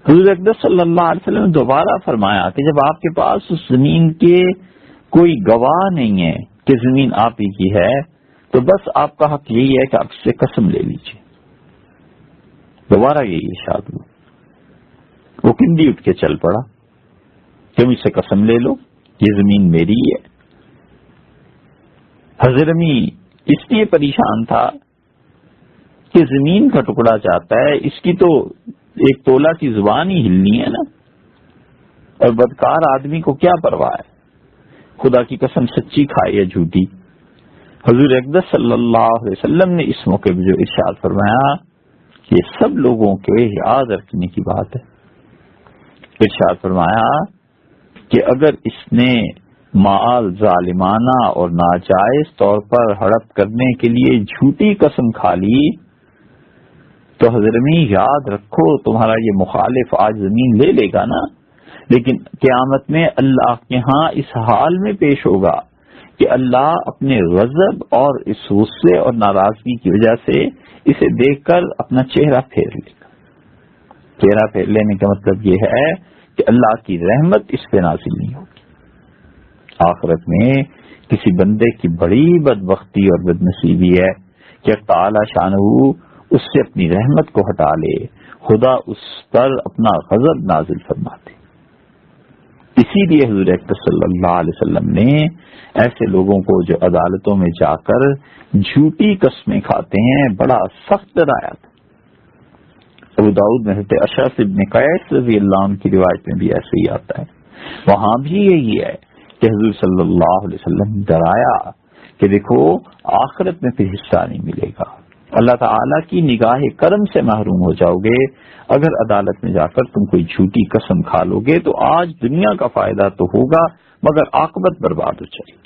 حضور اقدس صلی اللہ علیہ وسلم نے دوبارہ فرمایا کہ جب آپ کے پاس اس زمین کے کوئی گواہ نہیں ہے کہ زمین آپ ہی کی ہے تو بس آپ کا حق یہی ہے کہ آپ سے قسم لے لیجیے۔ دوبارہ یہی ارشاد ہوا، وہ کندی اٹھ کے چل پڑا کہ مجھ سے قسم لے لو یہ زمین میری ہے۔ حضرمی اس لیے پریشان تھا کہ زمین کا ٹکڑا چاہتا ہے، اس کی تو ایک تولا کی زبان ہی ہلنی ہے نا، اور بدکار آدمی کو کیا پرواہ ہے، خدا کی قسم سچی کھائے یا جھوٹی۔ حضور اقدس صلی اللہ علیہ وسلم نے اس موقع پہ جو ارشاد فرمایا کہ سب لوگوں کے یاد رکھنے کی بات ہے، ارشاد فرمایا کہ اگر اس نے مال ظالمانہ اور ناجائز طور پر ہڑپ کرنے کے لیے جھوٹی قسم کھا لی تو حضرمی یاد رکھو تمہارا یہ مخالف آج زمین لے لے گا نا، لیکن قیامت میں اللہ کے ہاں اس حال میں پیش ہوگا کہ اللہ اپنے غضب اور اس غصے اور ناراضگی کی وجہ سے اسے دیکھ کر اپنا چہرہ پھیر لے گا. چہرہ پھیر لینے کا مطلب یہ ہے کہ اللہ کی رحمت اس پہ نازل نہیں ہوگی. آخرت میں کسی بندے کی بڑی بدبختی اور بدنصیبی ہے کہ تعالی شانہ اس سے اپنی رحمت کو ہٹا لے، خدا اس پر اپنا غضب نازل فرما دے. اسی لیے حضور اکرم صلی اللہ علیہ وسلم نے ایسے لوگوں کو جو عدالتوں میں جا کر جھوٹی قسمیں کھاتے ہیں بڑا سخت ڈرایا تھا. ابو داؤد میں حضرت اشعث بن قیس رضی اللہ عنہ کی روایت میں بھی ایسے ہی آتا ہے. وہاں بھی یہی ہے کہ حضور صلی اللہ علیہ وسلم ڈرایا کہ دیکھو آخرت میں پھر حصہ نہیں ملے گا، اللہ تعالیٰ کی نگاہ کرم سے محروم ہو جاؤ گے اگر عدالت میں جا کر تم کوئی جھوٹی قسم کھا لو گے. تو آج دنیا کا فائدہ تو ہوگا مگر عاقبت برباد ہو جائے گی.